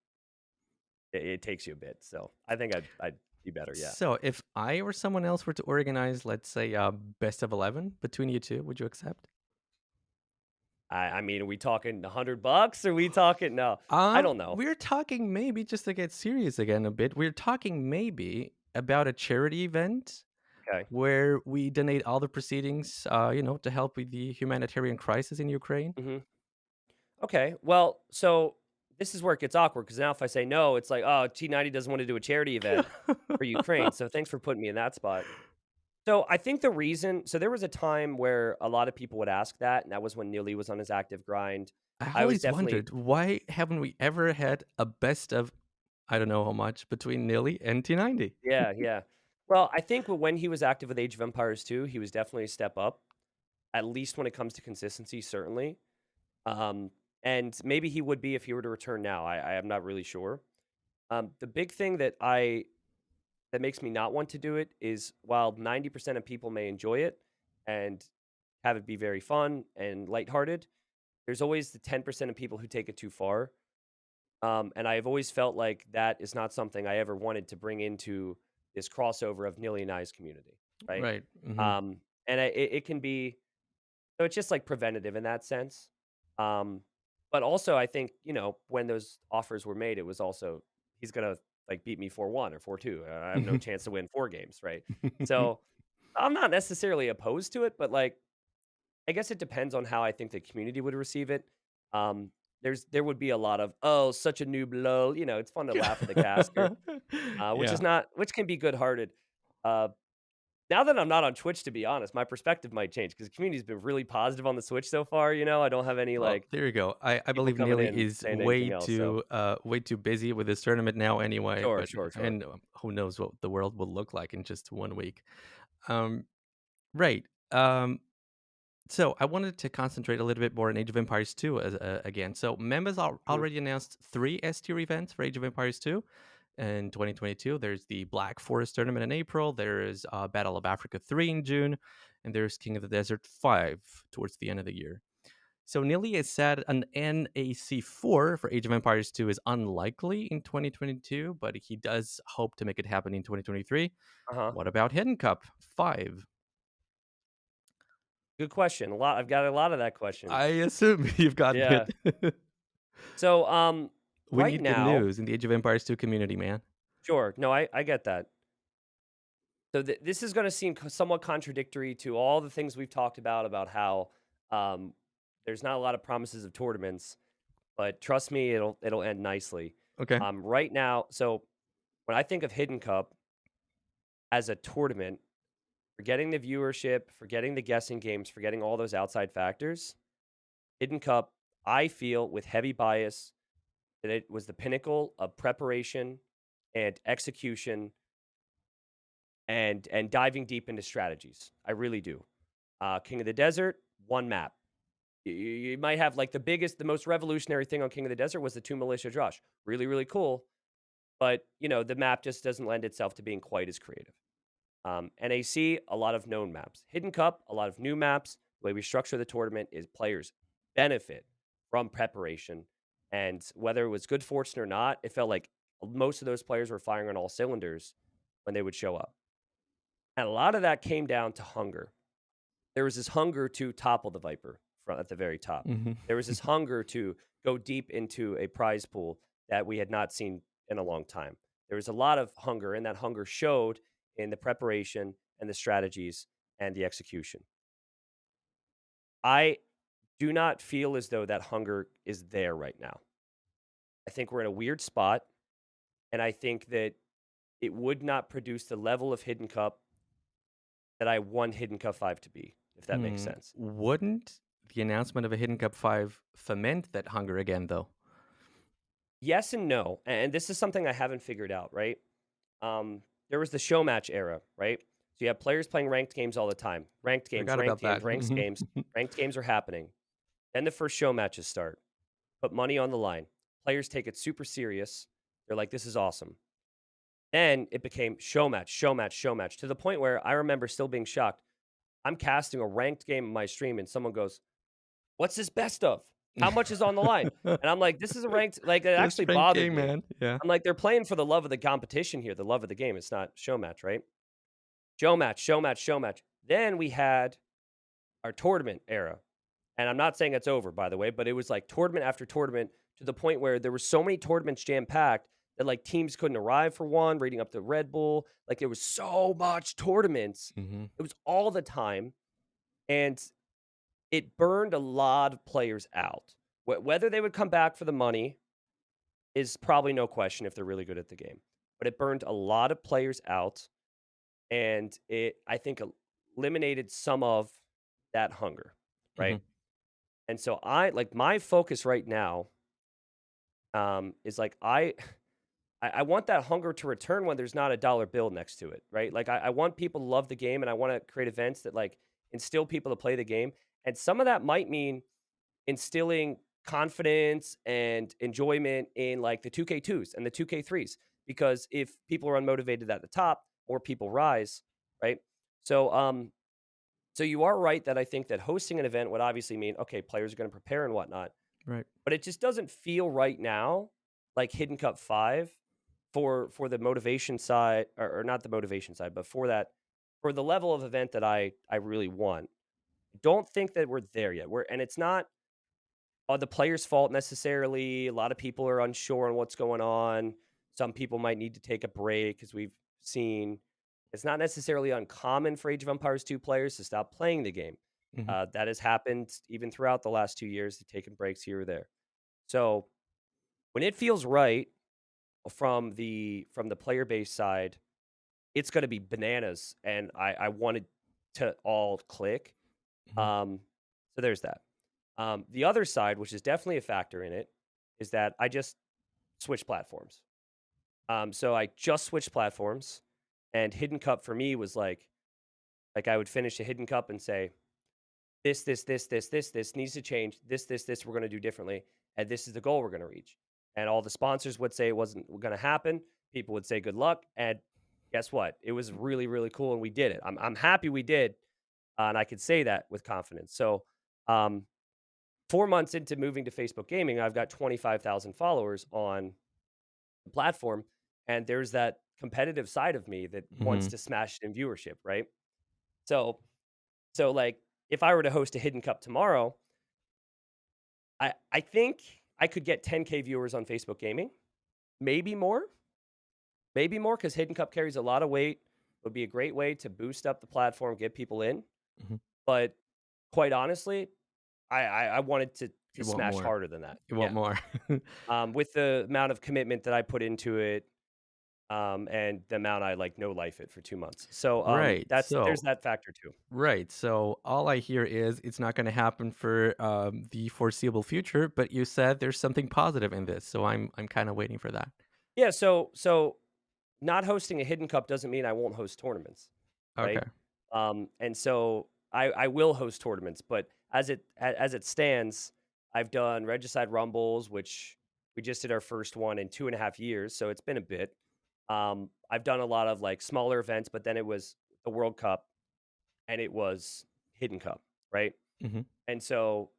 it takes you a bit. So, I think I'd be better, yeah. So, if I or someone else were to organize, let's say, best of 11 between you two, would you accept? I mean, are we talking $100? Are we talking no, I don't know. We're talking maybe just to get serious again a bit. We're talking maybe about a charity event Okay. where we donate all the proceedings, to help with the humanitarian crisis in Ukraine. Mhm. Okay. Well, so this is where it gets awkward because now if I say no, it's like, oh, T90 doesn't want to do a charity event for Ukraine. So thanks for putting me in that spot. So I think the reason, so there was a time where a lot of people would ask that, and that was when Neely was on his active grind. I I was always definitely, wondered why haven't we ever had a best of I don't know how much between Nilly and T90. yeah, yeah. Well, I think when he was active with Age of Empires 2, he was definitely a step up, at least when it comes to consistency, certainly. Um, and maybe he would be if he were to return now. I am not really sure. The big thing that makes me not want to do it is while 90% of people may enjoy it and have it be very fun and lighthearted, there's always the 10% of people who take it too far. And I've always felt like that is not something I ever wanted to bring into this crossover of Nilly and I's community, right? Right. Hmm. And it can be so it's just like preventative in that sense. Um, but also, I think when those offers were made, it was also he's gonna like beat me 4-1 or 4-2. I have no chance to win 4 games, right? So I'm not necessarily opposed to it, but like I guess it depends on how I think the community would receive it. Um, there would be a lot of oh, such a noob, lol. You know, it's fun to laugh at the caster, which is Yeah. not which can be good hearted. Uh, now that I'm not on Twitch, to be honest, my perspective might change because the community's been really positive on the Switch so far. You know, I don't have any Well, like there you go. I people believe coming Neely in is saying anything else. So way too busy with this tournament now anyway, sure, but sure, sure. and who knows what the world will look like in just 1 week. Um, right. So I wanted to concentrate a little bit more on Age of Empires 2 again. So members Mhm. already announced 3 S tier events for Age of Empires 2 in 2022. There's the Black Forest tournament in April. There is Battle of Africa 3 in June, and there's King of the Desert 5 towards the end of the year. So Nili has said an NAC4 for Age of Empires 2 is unlikely in 2022, but he does hope to make it happen in 2023. Uh huh. What about Hidden Cup 5? Good question. A lot. I've got a lot of that question. I assume you've gotten Yeah. it. So We right need good now, news in the Age of Empires 2 community, man. sure. No, I get that. So this is going to seem somewhat contradictory to all the things we've talked about how um, there's not a lot of promises of tournaments, but trust me, it'll end nicely. Okay. Right now, so when I think of Hidden Cup as a tournament, forgetting the viewership, forgetting the guessing games, forgetting all those outside factors, Hidden Cup, I feel with heavy bias that it was the pinnacle of preparation and execution and diving deep into strategies. I really do. King of the Desert, one map. You might have like the most revolutionary thing on King of the Desert was the 2 militia drush. Really, really cool. But you know, the map just doesn't lend itself to being quite as creative. NAC, a lot of known maps. Hidden Cup, a lot of new maps. The way we structure the tournament is players benefit from preparation. And whether it was good fortune or not, it felt like most of those players were firing on all cylinders when they would show up. And a lot of that came down to hunger. There was this hunger to topple the Viper at the very top. Mhm. There was this hunger to go deep into a prize pool that we had not seen in a long time. There was a lot of hunger, and that hunger showed in the preparation and the strategies and the execution. I do not feel as though that hunger is there right now. I think we're in a weird spot, and I think that it would not produce the level of Hidden Cup that I want Hidden Cup 5 to be, if that makes sense. Wouldn't the announcement of a Hidden Cup 5 foment that hunger again, though? Yes and no, and this is something I haven't figured out, right? There was the show match era, right? So you have players playing ranked games all the time. Forgot about that. Ranked games are happening. Then the first show matches start. Put money on the line. Players take it super serious. They're like, this is awesome. Then it became show match, show match, show match, to the point where I remember still being shocked. I'm casting a ranked game in my stream, and someone goes, "What's this best of? How much is on the line?" And I'm like, "This is a ranked." Like it Just actually rank bothered game, me. man. Yeah. I'm like, they're playing for the love of the competition here, the love of the game. It's not show match, right? Show match, show match, show match. Then we had our tournament era. And I'm not saying it's over, by the way, but it was like tournament after tournament to the point where there were so many tournaments jam packed that like teams couldn't arrive for one, reading up to Red Bull. Like there was so much tournaments. Mhm. It was all the time. And it burned a lot of players out. Whether they would come back for the money is probably no question if they're really good at the game. But it burned a lot of players out, and it I think eliminated some of that hunger, right? Mhm. And so I like my focus right now is like I want that hunger to return when there's not a dollar bill next to it, right? Like I want people to love the game, and I want to create events that like instill people to play the game. And some of that might mean instilling confidence and enjoyment in like the 2K2s and the 2K3s. Because if people are unmotivated at the top, more people rise, right? So so you are right that I think that hosting an event would obviously mean okay, players are going to prepare and whatnot, Right. but it just doesn't feel right now like Hidden Cup 5 for the motivation side, or not the motivation side, but for the level of event that I really want. Don't think that we're there yet. And it's not the players' fault necessarily. A lot of people are unsure on what's going on. Some people might need to take a break because we've seen it's not necessarily uncommon for Age of Empires 2 players to stop playing the game. Mhm. That has happened even throughout the last 2 years, to taking breaks here or there. So when it feels right from the player base side, it's going to be bananas, and I wanted to all click. Mhm. Um, so there's that. The other side, which is definitely a factor in it, is that I just switched platforms. So I just switched platforms, and Hidden Cup for me was like I would finish a Hidden Cup and say, this needs to change. This we're going to do differently, and this is the goal we're going to reach. And all the sponsors would say it wasn't going to happen. People would say good luck, and guess what? It was really really cool, and we did it. I'm happy we did, and I could say that with confidence. So, 4 months into moving to Facebook Gaming, I've got 25,000 followers on the platform, and there's that competitive side of me that wants Mhm. to smash it in viewership, right? So, like if I were to host a Hidden Cup tomorrow, I think I could get 10K viewers on Facebook Gaming, maybe more, because Hidden Cup carries a lot of weight. Would be a great way to boost up the platform, get people in. Mhm. But quite honestly, I wanted to You want smash more. harder than that. You want Yeah. more. With the amount of commitment that I put into it, and the amount I like no life it for 2 months. So Right. there's that factor too. Right. So all I hear is it's not going to happen for the foreseeable future. But you said there's something positive in this, so I'm kind of waiting for that. Yeah. So not hosting a Hidden Cup doesn't mean I won't host tournaments, right? Okay. And so I will host tournaments, but as it stands, I've done Regicide Rumbles, which we just did our first one in 2.5 years, so it's been a bit. I've done a lot of like smaller events, but then it was the World Cup and it was Hidden Cup, right? Hmm. And so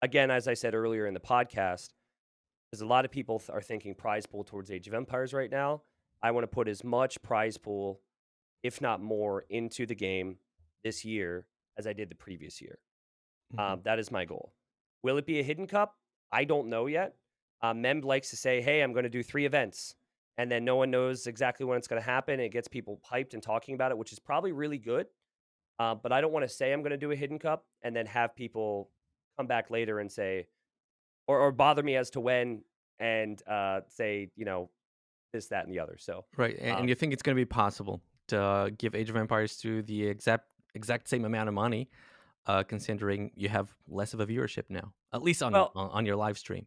again, as I said earlier in the podcast, because a lot of people are thinking prize pool towards Age of Empires right now. I want to put as much prize pool, if not more, into the game this year as I did the previous year. Hmm. That is my goal. Will it be a Hidden Cup? I don't know yet. Mem likes to say, "Hey, I'm going to do 3 events," and then no one knows exactly when it's going to happen. It gets people hyped and talking about it, which is probably really good. But I don't want to say I'm going to do a Hidden Cup and then have people come back later and say, or bother me as to when, and say, this, that, and the other. So, Right. And um, you think it's going to be possible to give Age of Empires to the exact same amount of money, considering you have less of a viewership now, at least on well, on your live stream.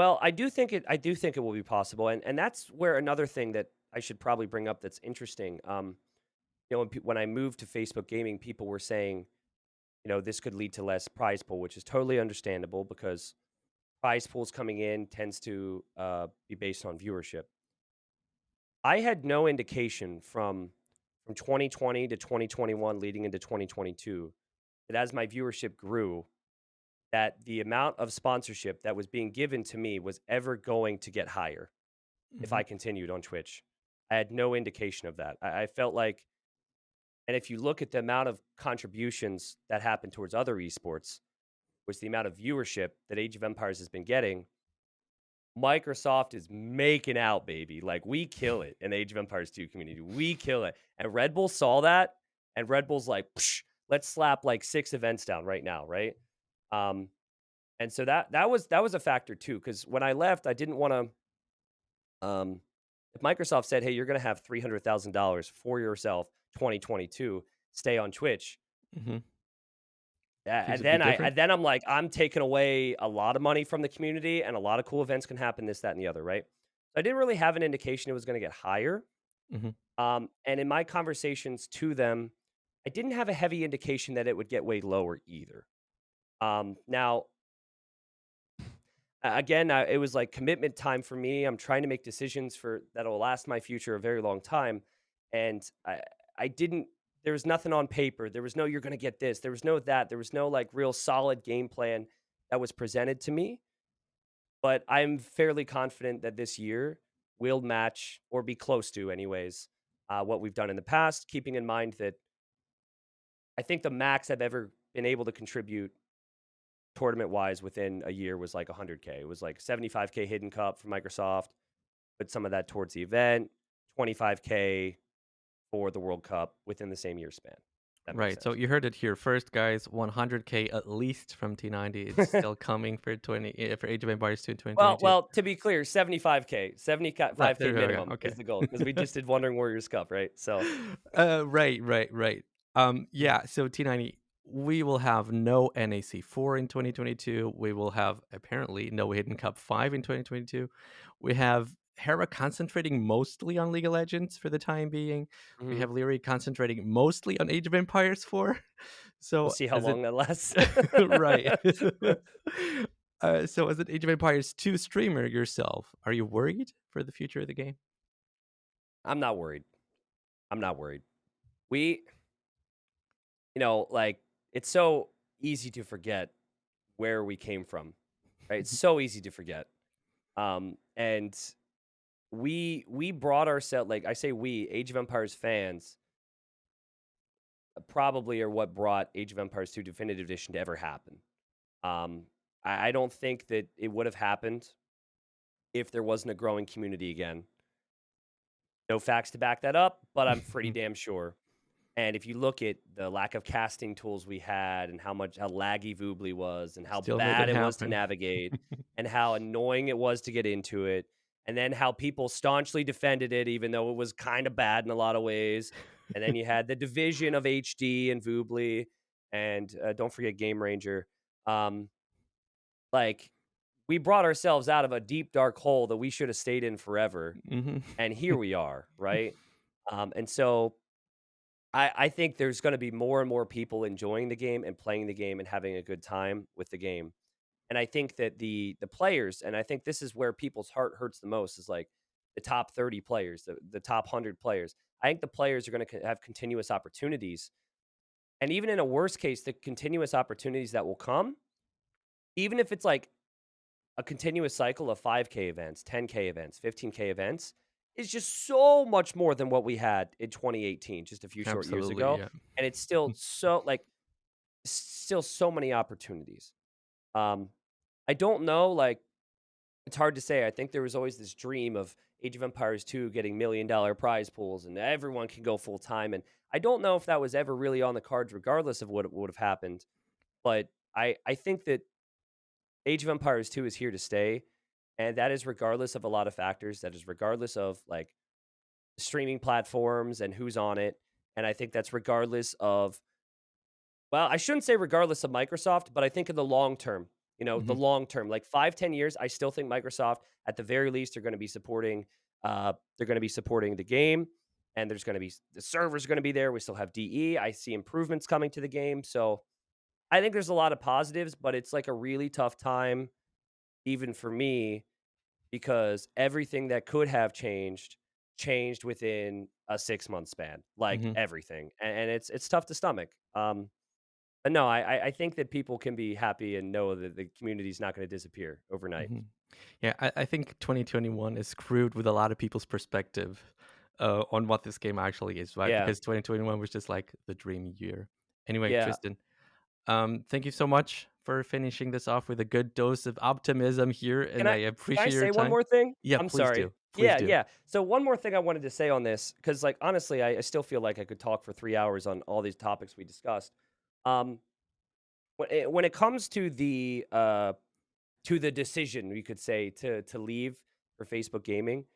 I do think it. I do think it will be possible, and that's where another thing that I should probably bring up that's interesting. When I moved to Facebook Gaming, people were saying, this could lead to less prize pool, which is totally understandable because prize pools coming in tends to be based on viewership. I had no indication from 2020 to 2021 leading into 2022 that as my viewership grew, that the amount of sponsorship that was being given to me was ever going to get higher if Hmm. I continued on Twitch. I had no indication of that. I felt like, and if you look at the amount of contributions that happened towards other esports, which the amount of viewership that Age of Empires has been getting, Microsoft is making out, baby. Like, we kill it in the Age of Empires 2 community. We kill it. And Red Bull saw that, and Red Bull's like, "Psh, let's slap like 6 events down right now, right?" Um, and so that was a factor too, because when I left, I didn't want to. If Microsoft said, "Hey, you're going to have $300,000 for yourself, 2022, stay on Twitch," Hmm. Things and would be then different. I'm like, I'm taking away a lot of money from the community, and a lot of cool events can happen, this, that, and the other, right? I didn't really have an indication it was going to get higher. Hmm. And in my conversations to them, I didn't have a heavy indication that it would get way lower either. Now, again, it was like commitment time for me. I'm trying to make decisions for that'll last my future a very long time, and I didn't. There was nothing on paper. There was no you're going to get this. There was no that. There was no like real solid game plan that was presented to me. But I'm fairly confident that this year will match or be close to, anyways, what we've done in the past. Keeping in mind that I think the max I've ever been able to contribute tournament wise within a year was like 100K. It was like 75K Hidden Cup for Microsoft. put some of that towards the event, 25K for the World Cup within the same year span. That makes Right. So sense. you heard it here first, guys. 100K at least from T90. It's still coming for for Age of Empires 2 in Well 2022. well, to be clear, 75K, Right, 75K there we go. minimum is Okay. the goal because we just did Wandering Warriors Cup, right? So Right. Yeah, so T90, we will have no NAC4 in 2022. We will have apparently no Hidden Cup 5 in 2022. We have Hera concentrating mostly on League of Legends for the time being. We mhm, have Leary concentrating mostly on Age of Empires 4. we'll So see how as it long that lasts. right. So as an Age of Empires 2 streamer yourself, are you worried for the future of the game? I'm not worried. I'm not worried. We like, it's so easy to forget where we came from, right? It's so easy to forget. And we brought ourselves, like I say we, Age of Empires fans, probably are what brought Age of Empires 2 Definitive Edition to ever happen. Um, I don't think that it would have happened if there wasn't a growing community again. No facts to back that up, but I'm pretty damn sure. And if you look at the lack of casting tools we had and how laggy Voobly was and how Still make bad it it was to happen. navigate and how annoying it was to get into it, and then how people staunchly defended it even though it was kind of bad in a lot of ways. And then you had the division of HD and Voobly, and don't forget Game Ranger. Um, like, we brought ourselves out of a deep dark hole that we should have stayed in forever, Mhm. and here we are, right? And so I think there's gonna be more and more people enjoying the game and playing the game and having a good time with the game. And I think that the players, and I think this is where people's heart hurts the most, is like the top 30 players, the top 100 players. I think the players are gonna have continuous opportunities. And even in a worst case, the continuous opportunities that will come, even if it's like a continuous cycle of 5K events, 10K events, 15K events, is just so much more than what we had in 2018, just a few short years Absolutely, ago. yeah. And it's still so like still so many opportunities. Um, I don't know, like it's hard to say. I think there was always this dream of Age of Empires 2 getting $1 million prize pools and everyone can go full time. And I don't know if that was ever really on the cards, regardless of what would have happened. But I think that Age of Empires 2 is here to stay. And that is regardless of a lot of factors. That is regardless of like streaming platforms and who's on it. And I think that's regardless of, well, I shouldn't say regardless of Microsoft, but I think in the long term, the Mhm. long term, like 5, 10 years, I still think Microsoft, at the very least, are going to be supporting, the game, and there's going to be the servers going to be there. We still have DE. I see improvements coming to the game, so I think there's a lot of positives, but it's like a really tough time, even for me, because everything that could have changed within a 6 month span, like Mhm. everything, and it's tough to stomach. But no, I think that people can be happy and know that the community is not going to disappear overnight. Mhm. Yeah, I think 2021 is screwed with a lot of people's perspective on what this game actually is, right? Yeah, Because 2021 was just like the dream year. Anyway, yeah. Tristan, thank you so much for finishing this off with a good dose of optimism here, Can and I I appreciate your say one time. more thing? Yeah, I'm please sorry. do. Please Yeah, do. yeah. So one more thing I wanted to say on this, because like honestly, I still feel like I could talk for 3 hours on all these topics we discussed. Um, when it comes to the decision, we could say to leave for Facebook Gaming,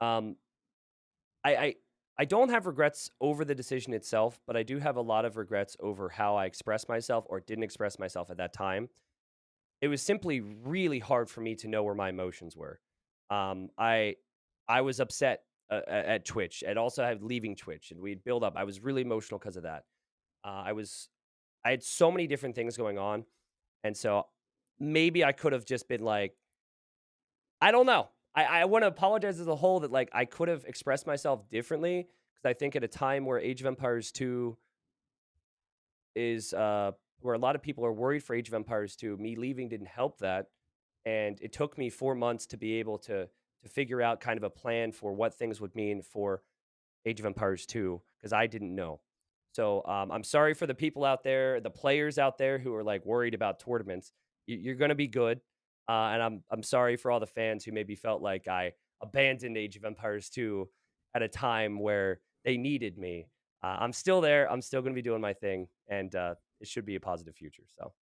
um, I I I don't have regrets over the decision itself, but I do have a lot of regrets over how I expressed myself or didn't express myself at that time. It was simply really hard for me to know where my emotions were. Um, I I was upset at Twitch and also had leaving Twitch, and we'd build up. I was really emotional because of that. I had so many different things going on, and so maybe I could have just been like, I don't know. I want to apologize as a whole that like I could have expressed myself differently because I think at a time where Age of Empires 2 is where a lot of people are worried for Age of Empires 2, me leaving didn't help that, and it took me 4 months to be able to figure out kind of a plan for what things would mean for Age of Empires 2 because I didn't know. So I'm sorry for the people out there, the players out there who are like worried about tournaments. You're going to be good, and I'm sorry for all the fans who maybe felt like abandoned Age of Empires 2 at a time where they needed me. I'm still there. I'm still going to be doing my thing, and it should be a positive future. So.